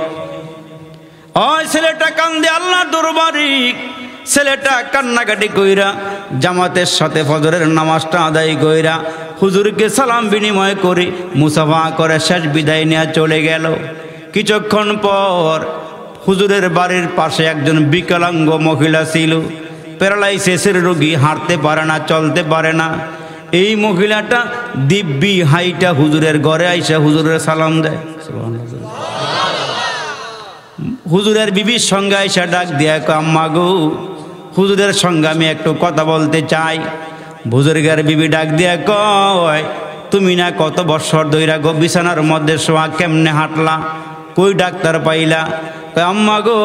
ওই ছেলেটা কান্দে আল্লাহর দরবারে, ছেলেটা কান্নাকাটি কইরা জামাতের সাথে ফজরের নামাজটা আদায় কইরা হুজুরকে সালাম বিনিময় করে মুসাফা করে শেষ বিদায় নিয়ে চলে গেল। কিছুক্ষণ পর হুজুরের বাড়ির পাশে একজন বিকলাঙ্গ মহিলা ছিল, প্যারালাইসিসের রোগী, হাঁটতে পারে না, চলতে পারে না। এই মহিলাটা দিব্যি হাইটা হুজুরের ঘরে আইসা হুজুরের সালাম দেয়। হুজুরের বিবির সঙ্গে আইসা ডাক দিয়া আম্মা গো, হুজুরের সঙ্গে আমি একটু কথা বলতে চাই। বুজুর্গের বিবি ডাক দিয়া কয়, তুমি না কত বছর ধইরা গো বিছানার মধ্যে শোয়া, কেমনে হাঁটলা, কই ডাক্তার পাইলা? কয় আম্মা গো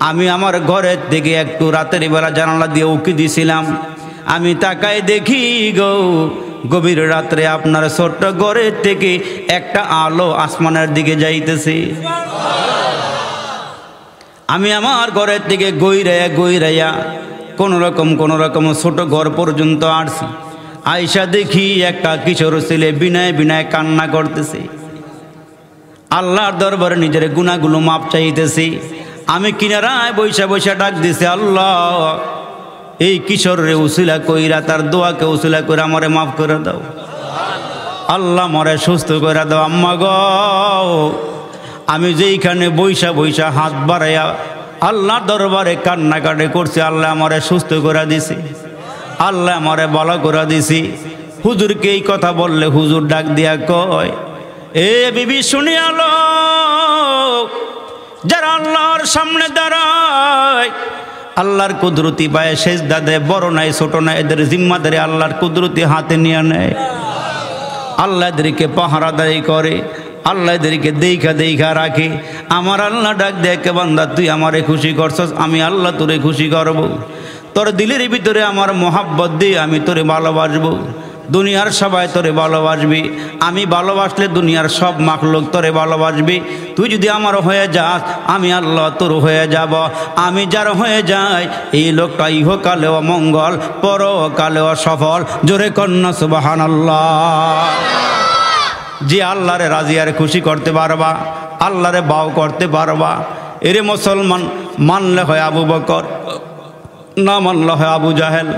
আমি আমার ঘরের থেকে একটু রাতের বেলা জানালা দিয়ে উকি দিছিলাম, আমি তাকাই দেখি গো গভীর রাত্রে আপনার ছোট্ট ঘরের থেকে একটা আলো আসমানের দিকে যাইতেছে। আমি আমার ঘরের থেকে গইরাইয়া কোন রকম ছোট ঘর পর্যন্ত আসছি। আইসা দেখি একটা কিশোর ছেলে বিনয় বিনয় কান্না করতেছে, আল্লাহর দরবারে নিজের গুনাহগুলো মাপ চাইতেছি। আমি কিনারায় বৈশা বৈশা ডাক দিছি, আল্লাহ এই কিশোরে উসিলা কইরা, তার দোয়াকে উসিলা করে আমারে মাফ করে দাও, আল্লাহ মরে সুস্থ করে দাও। আম্মা গো আমি যেইখানে বৈশা বৈশা হাত বাড়াইয়া আল্লাহর দরবারে কান্নাকাটি করছি, আল্লাহ আমারে সুস্থ করে দিছি, আল্লাহ আমারে ভালো করে দিছি। হুজুরকে এই কথা বললে হুজুর ডাক দিয়া কয়, এ বিবি শুনিয়ালো, যারা আল্লাহর সামনে দাঁড়ায় আল্লাহর কুদরতি পায়ে সেজদা দেয়, বড় নাই ছোট নাই, এদের জিম্মাদারি আল্লাহর কুদরতি হাতে নিয়ে নেয়। আল্লাহ এদেরকে পাহারাদারি করে, আল্লাহ এদেরকে দেখা রাখে। আমার আল্লাহ ডাক দেখে, বান্দা তুই আমারে খুশি করছস, আমি আল্লাহ তোরে খুশি করব। তোর দিলের ভিতরে আমার মোহাব্বত দিয়ে আমি তোরে ভালোবাসবো। দুনিয়ার সবাই তোরে ভালোবাসবি, আমি ভালোবাসলে দুনিয়ার সব মাখলুক তোরে ভালোবাসবি। তুই যদি আমার হয়ে যাস, আমি আল্লাহ তোর হয়ে যাব। আমি যার হয়ে যাই, এই লোকটা ইহকালেও মঙ্গল, পরকালেও সফল। জোরে কন্যা সুবহানাল্লাহ। যে আল্লাহরে রাজি আর খুশি করতে পারবা, আল্লাহরে বাও করতে পারবা। এরে মুসলমান, মানলে হয় আবু বকর, না মানলে হয় আবু জাহেল।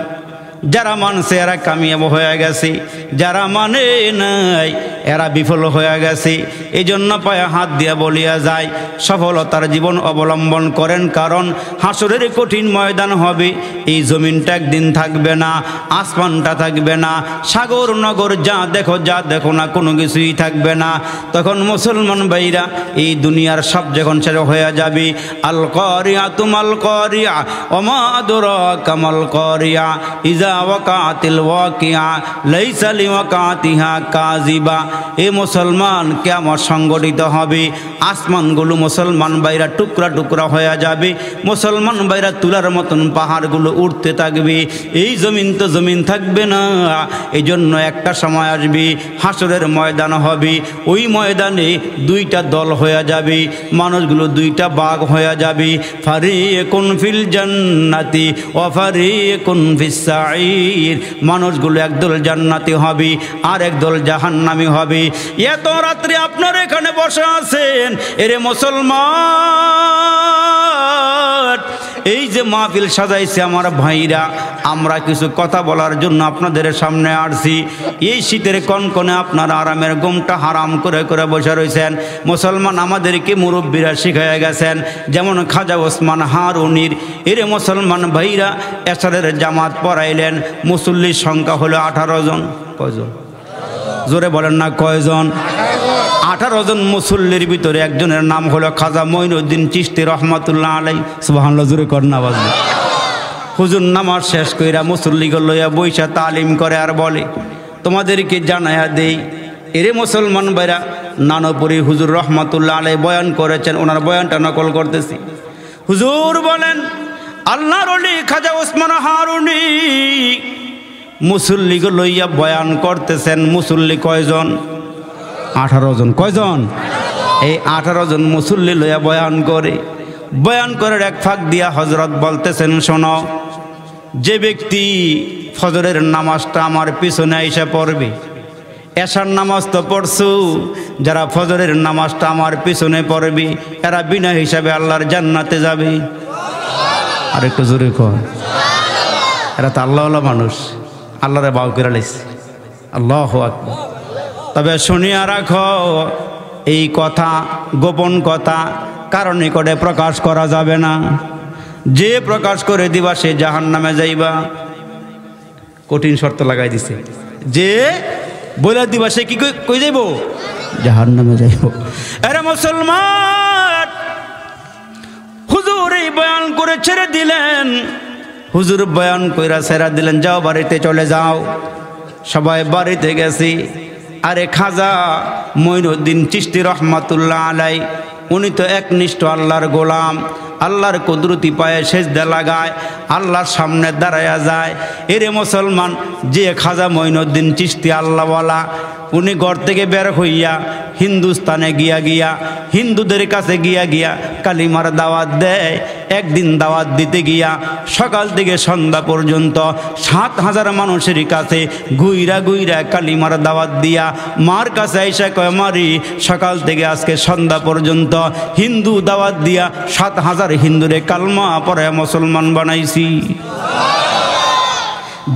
যারা মানছে এরা কামিয়াব হয়ে গেছে, যারা মানে নাই এরা বিফল হয়ে গেছে। এই জন্য পায়ে হাত দিয়া বলিয়া যায়, সফলতার জীবন অবলম্বন করেন, কারণ হাসরের কঠিন ময়দান হবে। এই জমিনটা একদিন থাকবে না, আসমানটা থাকবে না, সাগর নগর যা দেখো না, কোনো কিছুই থাকবে না। তখন মুসলমান ভাইরা এই দুনিয়ার সব যখন শেষ হয়ে যাবে, আল কারিয়া তুমাল কারিয়া ওমা আদরাকা মাল কারিয়া ইজা ওয়াকাতিল ওয়াকিয়া লাইসা লিওয়াকাতিহা কাযিবা। এ মুসলমান, কিয়ামত সংগঠিত হবে, আসমানগুলো মুসলমান ভাইরা টুকরা টুকরা হয়ে যাবে, মুসলমান ভাইরা তুলার মতন পাহাড়গুলো উঠতে থাকবে, এই জমিন তো জমিন থাকবে না। এই জন্য একটা সময় আসবে, হাসরের ময়দান হবে, ওই ময়দানে দুইটা দল হয়ে যাবে, মানুষগুলো দুইটা ভাগ হয়ে যাবে। ফারিকুন ফিল জান্নাতি ওয়া ফারিকুন ফিস সাঈর। মানুষগুলো একদল জান্নাতি হবে আর একদল জাহান্নামী হবে। এত রাত্রে আপনারা এখানে বসে আছেন, এরে মুসলমান, এই যে মাহফিল সাজাইছে আমার ভাইরা, আমরা কিছু কথা বলার জন্য আপনাদের সামনে আসছি। এই শীতের কনকনে আপনারা আরামের ঘুমটা হারাম করে করে বসে রয়েছেন। মুসলমান, আমাদেরকে মুরব্বীরা শিখাইয়া গেছেন, যেমন খাজা ওসমান হারুনির। এরে মুসলমান ভাইরা এশারের জামাত পড়াইলেন, মুসল্লির সংখ্যা হলো 18 জন। কয়জন? জোরে বলেন না, কয়জন? 18 জন মুসল্লির ভিতরে একজনের নাম হলো খাজা মঈনুদ্দিন চিশতি রহমাতুল্লাহ আলাইহি। সুবহানাল্লাহ, জোরে করেন না বাজনা। হুজুর নামাজ শেষ কইরা মুসল্লিকে লইয়া বইসা তালিম করে আর বলে, তোমাদেরকে জানায়া দেই, এরে মুসলমান ভাইরা, নানপুরি হুজুর রহমাতুল্লাহ আলাইহি বয়ান করেছেন, ওনার বয়ানটা নকল করতেছি। হুজুর বলেন, আল্লাহর ওলি খাজা ওসমান হারুনি মুসল্লিকে লইয়া বয়ান করতেছেন। মুসল্লি কয়জন? 18 জন। কয়জন? এই 18 জন মুসল্লি লইয়া বয়ান করে। বয়ান করার এক ফাঁক দিয়া হযরত বলতেছেন, শোনো, যে ব্যক্তি ফজরের নামাজটা আমার পিছনে এসে পড়বে, এশার নামাজ তো পড়ছু, যারা ফজরের নামাজটা আমার পিছনে পড়বে এরা বিনা হিসাবে আল্লাহর জান্নাতে যাবে। আর একটু জোরে কর, এরা তো আল্লাহওয়ালা মানুষ, আল্লাহরে বাউ করে লাইছে। আল্লাহু আকবার। তবে শুনিয়া রাখো, এই কথা গোপন কথা কারণ নিকটে প্রকাশ করা যাবে না। যে প্রকাশ করে দিবা সে জাহান্নামে যাইবা। কঠিন শর্ত লাগাই দিছে, যে বলে দিবা সে কি কই যাইব? জাহান্নামে যাইব। আরে মুসলমান, হুজুর এই বয়ান করে ছেড়ে দিলেন। হুজুর বয়ান কইরা ছেড়ে দিলেন, যাও বাড়িতে চলে যাও। সবাই বাড়িতে গেছি। আরে খাজা মঈনুদ্দিন চিশতি রহমাতুল্লাহ আলাইহি, উনি তো একনিষ্ঠ আল্লাহর গোলাম, আল্লাহর কুদরতি পায়ে সেজদা লাগায়, আল্লাহর সামনে দাঁড়ায়া যায়। এরে মুসলমান, যে খাজা মঈনুদ্দিন চিশতি আল্লাহওয়ালা, উনি ঘর থেকে বের হইয়া হিন্দুস্তানে গিয়া হিন্দুদের কাছে গিয়া কালিমার দাওয়াত দেয়। একদিন দাওয়াত দিতে গিয়া সকাল থেকে সন্ধ্যা পর্যন্ত 7000 মানুষের কাছে গুইরা কালিমার দাওয়াত দিয়া মার কাছে আইসা কয়, মারি সকাল থেকে আজকে সন্ধ্যা পর্যন্ত হিন্দু দাওয়াত দিয়া 7000 হিন্দুরে কালমা পড়ে মুসলমান বানাইছি।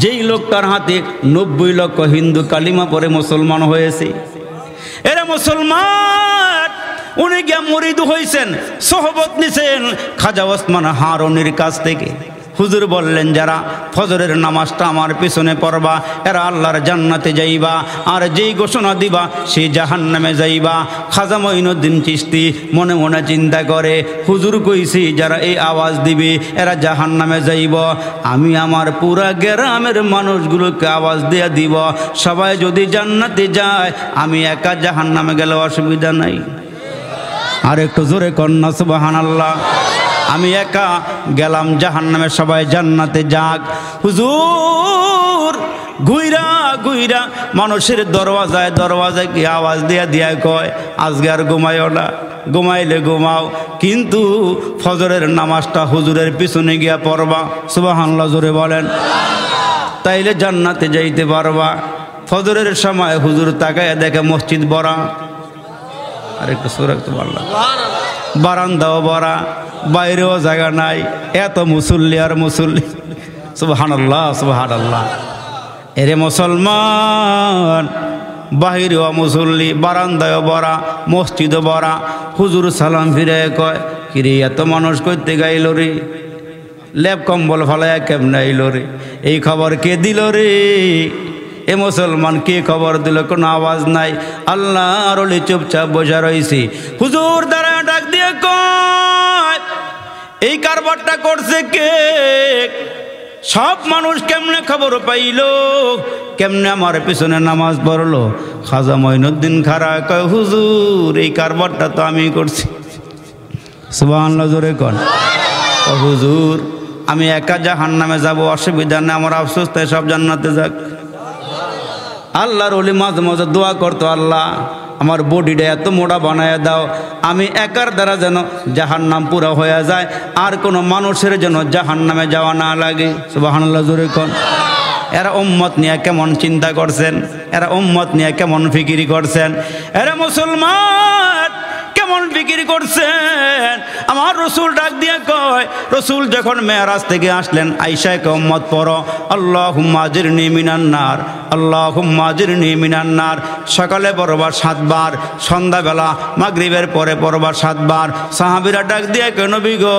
যেই লোকটার হাতে 90 লক্ষ হিন্দু কালিমা পড়ে মুসলমান হয়েছে। এরা মুসলমান, উনি গিয়া মুরিদ হইছেন, সোহবত নিছেন খাজা ওসমান হারুনির কাছ থেকে। হুজুর বললেন, যারা ফজরের নামাজটা আমার পিছনে পড়বা এরা আল্লাহর জান্নাতে যাইবা, আর যেই ঘোষণা দিবা সেই জাহান্নামে যাইবা। খাজা মঈনুদ্দিন চিশতি মনে মনে চিন্তা করে, হুজুর কইছি যারা এই আওয়াজ দিবে এরা জাহান্নামে যাইব, আমি আমার পুরা গ্রামের মানুষগুলোকে আওয়াজ দিয়ে দিব, সবাই যদি জান্নাতে যায় আমি একা জাহান্নামে গেলে অসুবিধা নাই। আর একটু জোরে কন্যা সুবহানাল্লাহ। আমি একা গেলাম জাহান্নামে, সবাই জান্নাতে যাক। হুজুর ঘুইরা মানুষের দরওয়াজায় কি আওয়াজ দিয়া কয়, আজকে আর ঘুমাইও না, ঘুমাইলে ঘুমাও, কিন্তু ফজরের নামাজটা হুজুরের পিছনে গিয়া পড়বা। সুবহানাল্লাহ, জোরে বলেন। তাইলে জান্নাতে যাইতে পারবা। ফজরের সময় হুজুর তাকায় দেখে মসজিদ ভরা। আর একটু সুরাক তো বললাম, বারান্দাও ভরা, বাইরেও জায়গা নাই, এত মুসল্লি আর মুসল্লি। সুবহানাল্লাহ সুবহানাল্লাহ। এরে মুসলমান, বাহিরেও মুসল্লি, বারান্দায়ও ভরা, মসজিদও ভরা। হুজুর সালাম ফিরে কয়, কিরে এত মানুষ কইতে গাইল রে, লেপ কম্বল ফলায় কেমনে আইল রে, এই খবর কে দিল রে? এ মুসলমান কে খবর দিল? কোনো আওয়াজ নাই। আল্লাহর ওলি চুপচাপ বসে রয়েছে। হুজুর দ্বারা ডাক দিয়ে কয়, এই কারবারটা করছে কে? সব মানুষ কেমনে খবর পাইল? কেমনে আমার পিছনে নামাজ পড়লো? খাজা মঈনুদ্দিন খাড়া কয়, হুজুর এই কারবারটা তো আমি করছি। সুবহানাল্লাহ জোরে কোন। ও হুজুর, আমি একা জাহান্নামে যাব, অসুবিধা নেই, আমার আফসোস তাই সব জান্নাতে যাক। আল্লাহর ওলি মাঝে মাঝে দোয়া করতো, আল্লাহ আমার বডিটা এত মোটা বানায় দাও, আমি একার দ্বারা যেন জাহান্নাম পুরা হয়ে যায়, আর কোনো মানুষের যেন জাহান্নামে যাওয়া না লাগে। সুবহানাল্লাহ জোরে কোন। এরা উম্মত নিয়ে কেমন চিন্তা করছেন, এরা উম্মত নিয়ে কেমন ফিকিরি করছেন, এরা মুসলমান কেমন ফিকিরি করছেন। আমার রসুল ডাক দিয়ে কয়, রসুল যখন মেরাজ থেকে আসলেন, আয়েশা কে উম্মত পড়ো, আল্লাহুম্মা আজিরনি মিনান নার, আল্লাহুম্মা আজিরনি মিনান নার। সকালে পড়বার 7 বার, সন্ধ্যাবেলা মাগরিবের পরে পড়বার 7 বার। সাহাবীরা ডাক দিয়ে, কেন নবী গো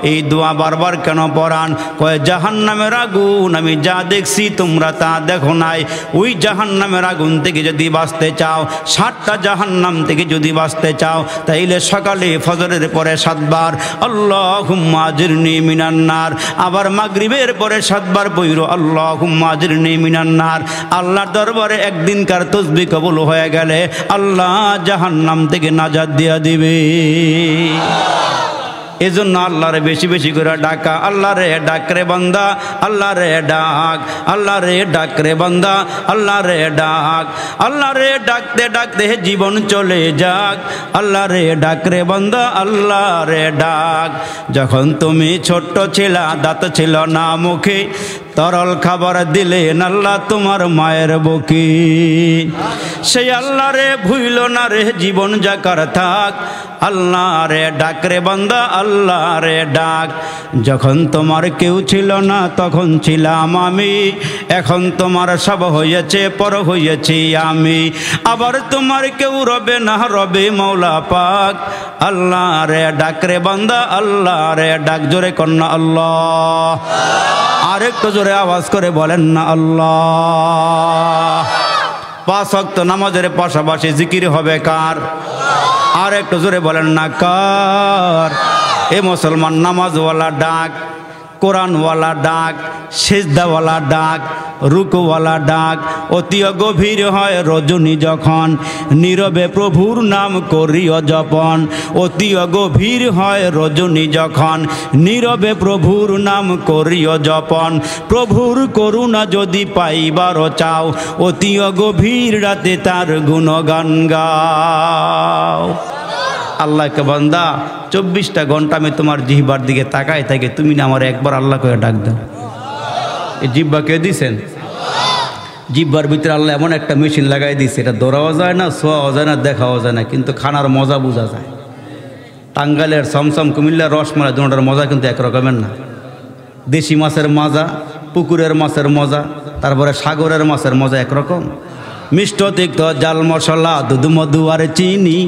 এই দোয়া বারবার কেন পড়ান? কয়, জাহান্নামের আগুন আমি যা দেখছি তোমরা তা দেখো নাই। ওই জাহান্নামের আগুন থেকে যদি বাঁচতে চাও, 7টা জাহান্নাম থেকে যদি বাঁচতে চাও, তাইলে সকালে ফজরের পরে 7 বার আল্লাহুম্মা আজিরনি মিনান নার, আবার মাগরিবের পরে 7 বার পড়ো আল্লাহুম্মা আজিরনি মিনান নার। আল্লাহর দরবারে একদিনকার তাসবিহ কবুল হয়ে গেলে আল্লাহ জাহান্নাম থেকে নাজাত দিয়া দিবে। এজন্য আল্লাহরে বেশি বেশি করে ডাকা। আল্লাহ রে ডাক রে বান্দা, আল্লাহ রে ডাক, আল্লাহ রে ডাক রে বান্দা, আল্লাহ রে ডাক। আল্লাহ রে ডাকতে ডাকতে জীবন চলে যাক, আল্লাহ রে ডাক রে বান্দা, আল্লাহ রে ডাক। যখন তুমি ছোট্ট ছিলা, দাঁত ছিল না মুখে, তরল খাবার দিলেন আল্লাহ তোমার মায়ের বুকে। সেই আল্লাহ রে ভুইল না রে জীবন যাকার থাক, আল্লাহ রে ডাক রে বান্দা, আল্লাহ রে ডাক। যখন তোমার কেউ ছিল না তখন ছিলাম আমি, এখন তোমার সব হয়েছে পর হয়েছি আমি। আবার তোমার কেউ রবে না, রবে মৌলা পাক, আল্লাহ রে ডাক রে বান্দা, আল্লাহ রে ডাক। জোরে কন্যা আল্লাহ, আরেকটু জোরে আওয়াজ করে বলেন না আল্লাহ। 5 ওয়াক্ত নামাজের পাশাপাশি জিকির হবে কার? আর একটু জোরে বলেন না কার? এ মুসলমান, নামাজওয়ালা ডাক, কোরআনওয়ালা ডাক, সিজদাওয়ালা ডাক, রুকুওয়ালা ডাক। অতি গভীর হয় রজনী যখন, নীরবে প্রভুর নাম করিও জপন। অতি গভীর হয় রজনী যখন, নীরবে প্রভুর নাম করিও জপন। প্রভুর করুণা যদি পাইবার চাও, অতি গভীর রাতে তার গুণগান গাও। আল্লাহকে বান্দা 24টা ঘন্টা আমি তোমার জিহ্বার দিকে তাকাই থাকি, তুমি না আমার একবার আল্লাহ করে ডাক দাও। এই জিহ্বা কে দিছেন? জিহ্বার ভিতরে আল্লাহ এমন একটা মেশিন লাগাই দিছে, এটা ধরাও যায় না, ছোঁয়াও যায় না, দেখাও যায় না, কিন্তু খানার মজা বোঝা যায়। টাঙ্গাইলের সমসম, কুমিল্লার রসমালাই, দুটোটার মজা কিন্তু একরকমের না। দেশি মাছের মজা, পুকুরের মাছের মজা, তারপরে সাগরের মাছের মজা একরকম। মিষ্ট তিক্ত জাল মশলা, দুধ মধু আর চিনি,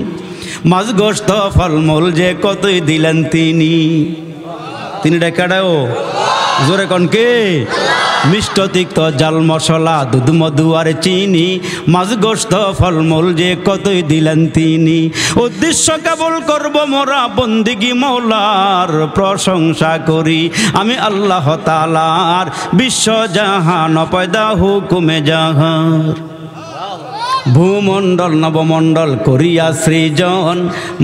মাছ গোস্ত ফলমূল যে কতই দিলেন তিনি। তিনি ডেকাডাও জোরে কন কে? মিষ্ট তিক্ত জাল মশলা, দুধ মধু আর চিনি, মাছ গোস্ত ফলমূল যে কতই দিলেন তিনি। উদ্দেশ্য কেবল করব মোরা বন্দিগি, মৌলার প্রশংসা করি আমি আল্লাহ তাআলার। বিশ্ব জাহান পয়দা হুকুমে জাহার, ভূমণ্ডল নবমণ্ডল করিয়া সৃজন,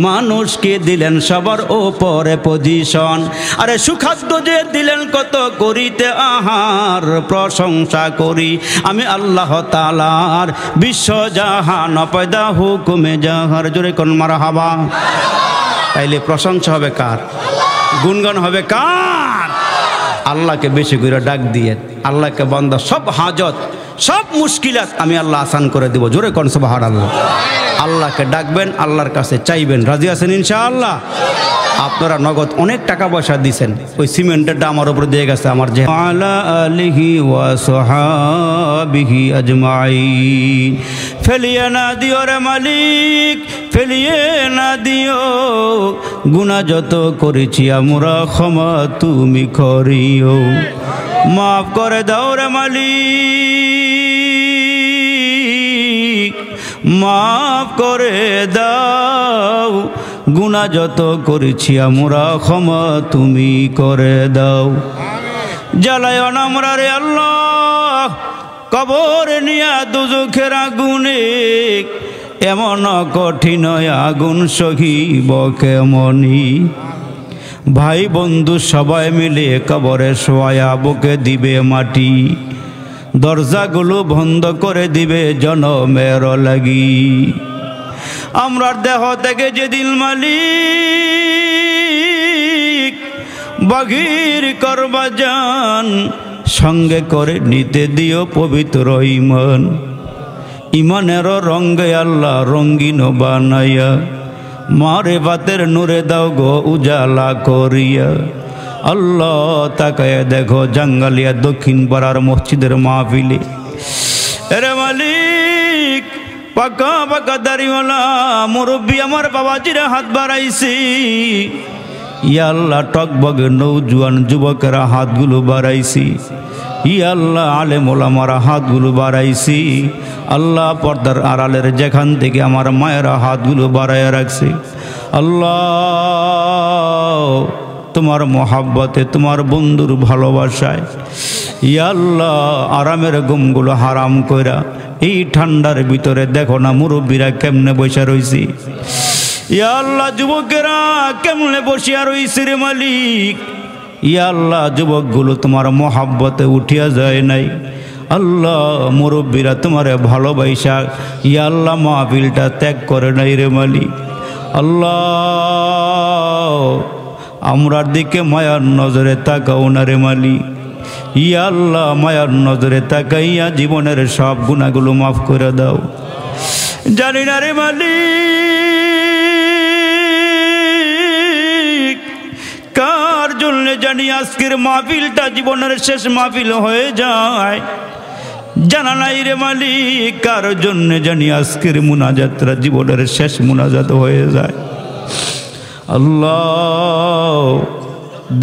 মানুষকে দিলেন সবার ওপরে পজিশন। আরে সুখাদ্য যে দিলেন কত করিতে আহার, প্রশংসা করি আমি আল্লাহ তাআলার। বিশ্ব জাহান পয়দা হুকুমে জাহার। জোরে কোন মারহাবা। তাইলে প্রশংসা হবে কার? গুণগান হবে কার? আল্লাহকে বেশি করে ডাক দিয়ে। আল্লাহকে বান্দা সব হাজত সব মুশকিলাত আমি আল্লাহ আসান করে দেব। জোরে কোন সুবহানাল্লাহ। আল্লাহকে ডাকবেন, আল্লাহর কাছে চাইবেন। রাজি আছেন ইনশাআল্লাহ? আপনারা নগদ অনেক টাকা পয়সা দিয়েছেন, ওই সিমেন্টেরটা আমার উপরে দিয়ে গেছে আমার যে আলা আলিহি ওয়া সাহাবিহি আজমাইন। ফেলিয়ে না দিও রে মালিক, ফেলিয়ে না দিও, গুনাহ যত করেছি আমরা ক্ষমা তুমি করিও। মাফ করে দাও রে মালিক, মাফ করে দাও, গুনাহ যত করেছি আমরা ক্ষমা তুমি করে দাও। জ্বালায় না আমরা রে আল্লাহ কবর নিয়া দুজখের আগুনে, এমন কঠিন আগুন সহিব কেমনি। ভাই বন্ধু সবাই মিলে কবরে শোয়া বুকে দিবে মাটি, দরজাগুলো বন্ধ করে দিবে জনমের লাগি। আমরা দেহ থেকে যেদিন মালিক বাগির করবা যান, সঙ্গে করে নিতে দিও পবিত্র ইমান। ইমানের রঙ্গে আল্লাহ রঙ্গিন বানাইয়া, মারে বাতের নূরে দাও গো উজালা করিয়া। আল্লাহ তাকায় দেখো জাঙ্গালিয়া দক্ষিণ পাড়ার মসজিদের মাহফিলে, এরে মালিক পাকা পাকা দাড়িওয়ালা মুরব্বী আমার বাবাজিরা হাত বাড়াইছি। ইয়া আল্লাহ টকবগে নৌজওয়ান যুবকেরা হাতগুলো বাড়াইছি। ইয়া আল্লাহ আলেম ওলামারা হাতগুলো বাড়াইছি। আল্লাহ পর্দার আড়ালের যেখান থেকে আমার মায়েরা হাতগুলো বাড়াইয়া রাখছে। আল্লাহ তোমার মোহাব্বতে, তোমার বন্ধুর ভালোবাসায় ইয়া আল্লাহ আরামের ঘুমগুলো হারাম কইরা এই ঠান্ডার ভিতরে দেখো না মুরব্বীরা কেমনে বসে রইছি। ইয়া আল্লাহ যুবকেরা কেমনে বসিয়া রইছে রে মালিক। ইয়া আল্লাহ যুবকগুলো তোমার মোহাব্বতে উঠিয়া যায় নাই। আল্লাহ মুরব্বীরা তোমারে ভালোবাসা ইয়া আল্লাহ মাহফিলটা ত্যাগ করে নাই রে মালিক। আল্লাহ আমরার দিকে মায়ার নজরে তাকাও না রে মালিক। ইয়া আল্লাহ মায়ার নজরে তাকাইয়া জীবনের সব গুনাহগুলো মাফ করে দাও। জানি না রে মালিক কার জন্য জানি আজকের মাহফিলটা জীবনের শেষ মাহফিল হয়ে যায়, জানা নাই রে মালিক কার জন্য জানি আজকের মুনাজাতটা জীবনের শেষ মুনাজাত হয়ে যায়। আল্লাহ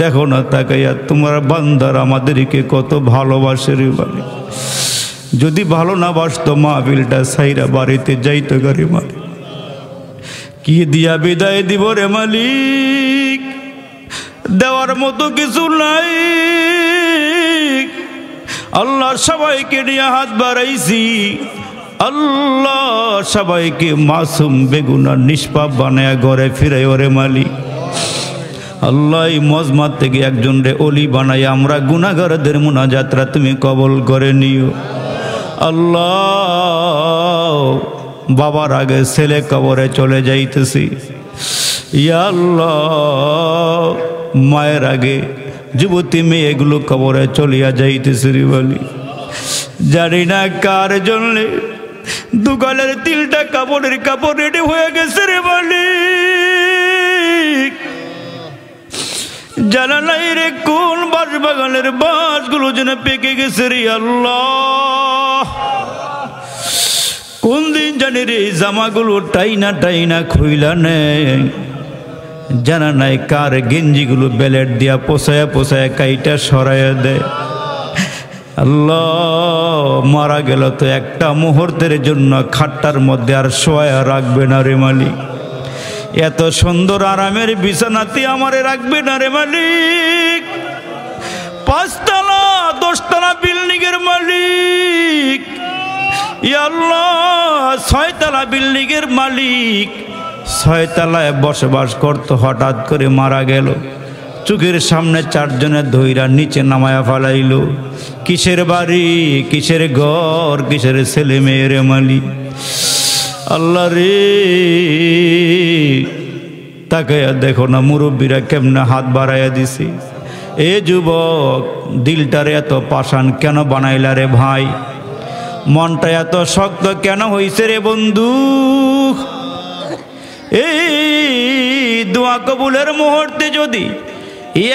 দেখো না তাকাইয়া তোমার বান্দার আমাদেরকে কত ভালোবাসে রে মালিক। যদি ভালো না বাসতো মাহফিলটা সাইরা বাড়িতে যাইতো গাড়ি মালিক। কি দিয়া বিদায় দিব রে মালিক, দেওয়ার মতো কিছু নাই। আল্লাহ সবাইকে নিয়ে হাত বাড়াইছি। আল্লাহ সবাইকে মাসুম বেগুনার নিষ্পাপ বানায়া ঘরে ফিরাই ওরে মালিক। আল্লাহ মজমাত থেকে একজন রে অলি বানাই আমরা গুনাহগারদের মুনাজাতরা তুমি কবল করে নিও। আল্লাহ বাবার আগে ছেলে কবরে চলে যাইতেছি। ইয়া আল্লাহ মায়ের আগে যুবতী মেয়েগুলো কবরে চলিয়া যাইতেছে রে বলি। জানি না কার জন্যে দুগালের তিলটা কাপড়ের কাপড় রেডি হয়ে গেছে রে বলি। জানা নাই রে কোন বাস বাগানের বাসগুলো যেন পেকে গেছে রে আল্লাহ। কোন দিন জানি রে জামাগুলো টাইনা টাইনা খুইলা নেই। জানা নাই কার গেঞ্জিগুলো বেলেট দিয়া পোষায়া পোষায়া কাইটা সরাইয়া দেয়। আল্লাহ মারা গেল তো একটা মুহূর্তের জন্য খাটটার মধ্যে আর শোয়া রাখবে না রে মালিক। এত সুন্দর আরামের বিছানাতে আমারে রাখবে না রে মালিক। 5 তলা 10 তলা বিল্ডিং এর মালিক। ইয়া আল্লাহ 6 তলা বিল্ডিং এর মালিক 6 তলায় বসবাস করত, হঠাৎ করে মারা গেল। চোখের সামনে 4 জনের ধইরা নিচে নামায়া ফেলাইল। কিসের বাড়ি, কিসের ঘর, কিসের ছেলে মেয়ের মালিক। আল্লাহ রে তাকায়া দেখো না মুরব্বীরা কেমনে হাত বাড়াইয়া দিছে। এ যুবক দিলটারে এত পাষাণ কেন বানাইলা রে ভাই? মনটা এত শক্ত কেন হইছে রে বন্ধু? এই দোয়া কবুলের মুহূর্তে যদি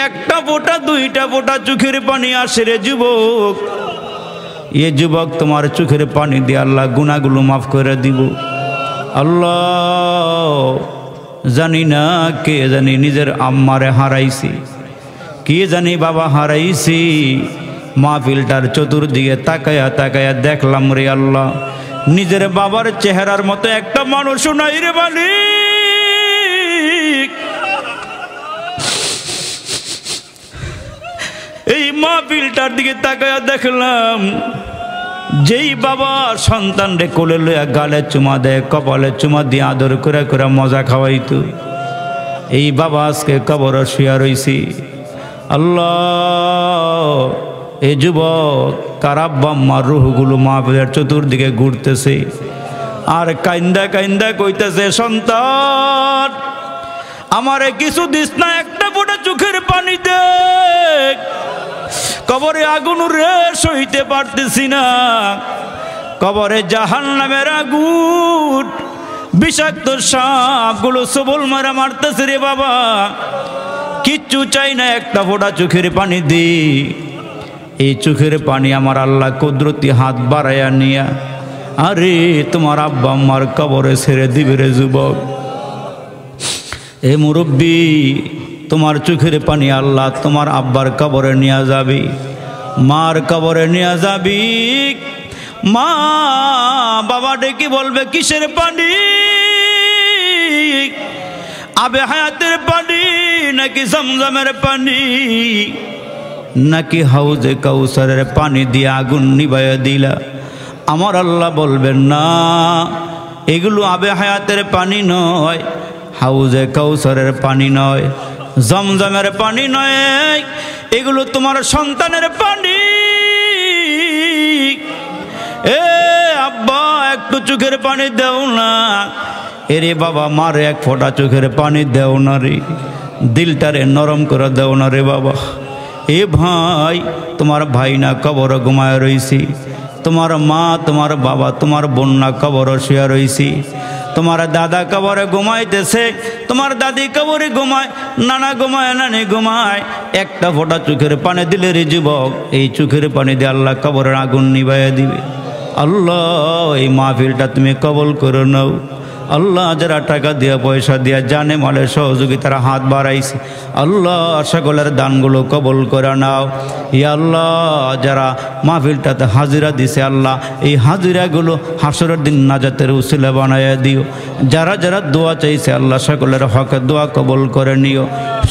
একটা ফোঁটা দুইটা ফোঁটা চোখের পানি আসে রে যুবক, এ যুবক তোমার চোখের পানি দিয়ে আল্লাহ গুনাহগুলো মাফ করে দিব। আল্লাহ জানি না কে জানি নিজের আম্মারে হারাইছি, কে জানি বাবা হারাইছি। মাহফিলটার চতুর্দিকে তাকায়া তাকায়া দেখলাম রে আল্লাহ, নিজের বাবার চেহারার মতো একটা মানুষও নাই রে মালিক। এই মাহফিলটার দিকে তাকায়া দেখলাম যেই বাবা সন্তান রে কোলে লইয়া গালে চুমা দেয়, কপালে চুমা দিয়ে আদর করে করে মজা খাওয়াইতো, এই বাবা আজকে কবরে শুয়া রইছি। আল্লাহ এই যুবক কার আব্বা আম্মার রুহগুলো মাহফিলের চতুর্দিকে ঘুরতেছে আর কাইন্দা কাইন্দা কইতেছে, সন্তান আমারে কিছু দিস না, একটা ফোঁটা চোখের পানি দে, কবরে আগুন রে সইতে পারতেছি না, কবরে জাহান্নামের আগুন, বিষাক্ত সাপগুলো সবল মারা মারতেছে রে বাবা, কিচ্ছু চাই না, একটা ফোঁটা চোখের পানি দি। এই চোখের পানি আমার আল্লাহ কুদরতি হাত বাড়াইয়া নিয়া আরে তোমার আব্বা আম্মার কবরে ছেড়ে দিবে রে যুবক। এ মুরব্বী, তোমার চোখের পানি আল্লাহ তোমার আব্বার কবরে নিয়ে যাবি, মার কবরে নিয়ে যাবি। মা বাবা ডেকে বলবে কিসের পানি, আবে হায়াতের পানি নাকি জমজমের পানি নাকি হাউজে কাউসারের পানি দিয়ে আগুন নিভাইয়া দিলা? আমার আল্লাহ বলবেন না, এগুলো আবে হায়াতের পানি নয়, হাউজে কাউসারের পানি নয়, জমজমের পানি নয়, এগুলো তোমার সন্তানের পানি। এ আব্বা একটু চোখের পানি দেও না, এরে বাবা মারে এক ফোঁটা চোখের পানি দেও না রে, দিলটারে নরম করে দেও না রে বাবা। এ ভাই তোমার ভাই না কবর ঘুমায় রইছি, তোমার মা তোমার বাবা তোমার বোন না কবর শুয়া রইছি, তোমার দাদা কবরে ঘুমাইতেছে, তোমার দাদি কবরে ঘুমায়, নানা ঘুমায়, নানি ঘুমায়, একটা ফোঁটা চোখের পানি দিলে রে যুবক, এই চোখের পানি দিয়ে আল্লাহ কবরের আগুন নিভাইয়া দিবে। আল্লাহ এই মাহফিলটা তুমি কবল করে নাও। আল্লাহ যারা টাকা দিয়া পয়সা দিয়া জানে মালে সহযোগিতার হাত বাড়াইছে, আল্লাহ সকলের দানগুলো কবল করে নাও। ইয়া আল্লাহ যারা মাহফিলটাতে হাজিরা দিছে আল্লাহ এই হাজিরাগুলো হাসরের দিন নাজাতের উসিলা বানাইয়া দিও। যারা যারা দোয়া চাইছে আল্লাহ সকলের হকে দোয়া কবল করে নিও।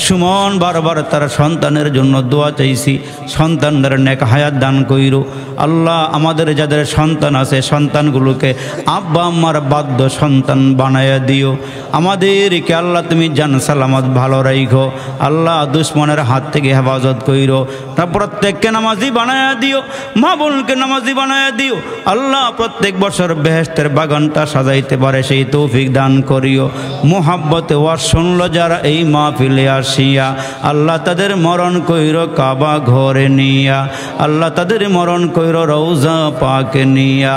সুমন বারবার তার সন্তানের জন্য দোয়া চাইছি, সন্তানদের নেক হায়াত দান কইরো। আল্লাহ আমাদের যাদের সন্তান আছে সন্তানগুলোকে আব্বা আম্মার বাধ্য সন্তান বানাইয়া দিও। আমাদেরকে আল্লাহ তুমি জান সালামত ভালো রাইখো। আল্লাহ দুশ্মনের হাত থেকে হেফাজত কইরো। তা প্রত্যেককে নামাজি বানাইয়া দিও, মা বোনকে নামাজি বানাইয়া দিও। আল্লাহ প্রত্যেক বছর বেহেশতের বাগানটা সাজাইতে পারে সেই তৌফিক দান করিও। মোহাব্বতে ওয়াজ শুনল যারা এই মাহফিলে আসিয়া আল্লাহ তাদের মরণ কইরো কাবা ঘরে নিয়া, আল্লাহ তাদের মরণ কইরো রওজা পাকে নিয়া।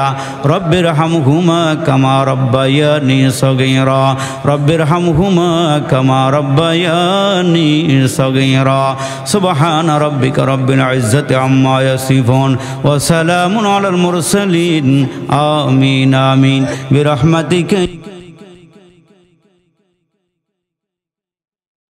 রব্বির হামহুমা কামা রব্বায়ানি সগীরা, রব্বির হামহুমা কামা রব্বায়ানি সগীরা। সুবহান রাব্বিকা রব্বিল ইজ্জাতি আম্মা ইয়াসিফুন ওয়া সালামুন আলাল মুরসালিন। আমিন আমিন বিরহমাতিকা।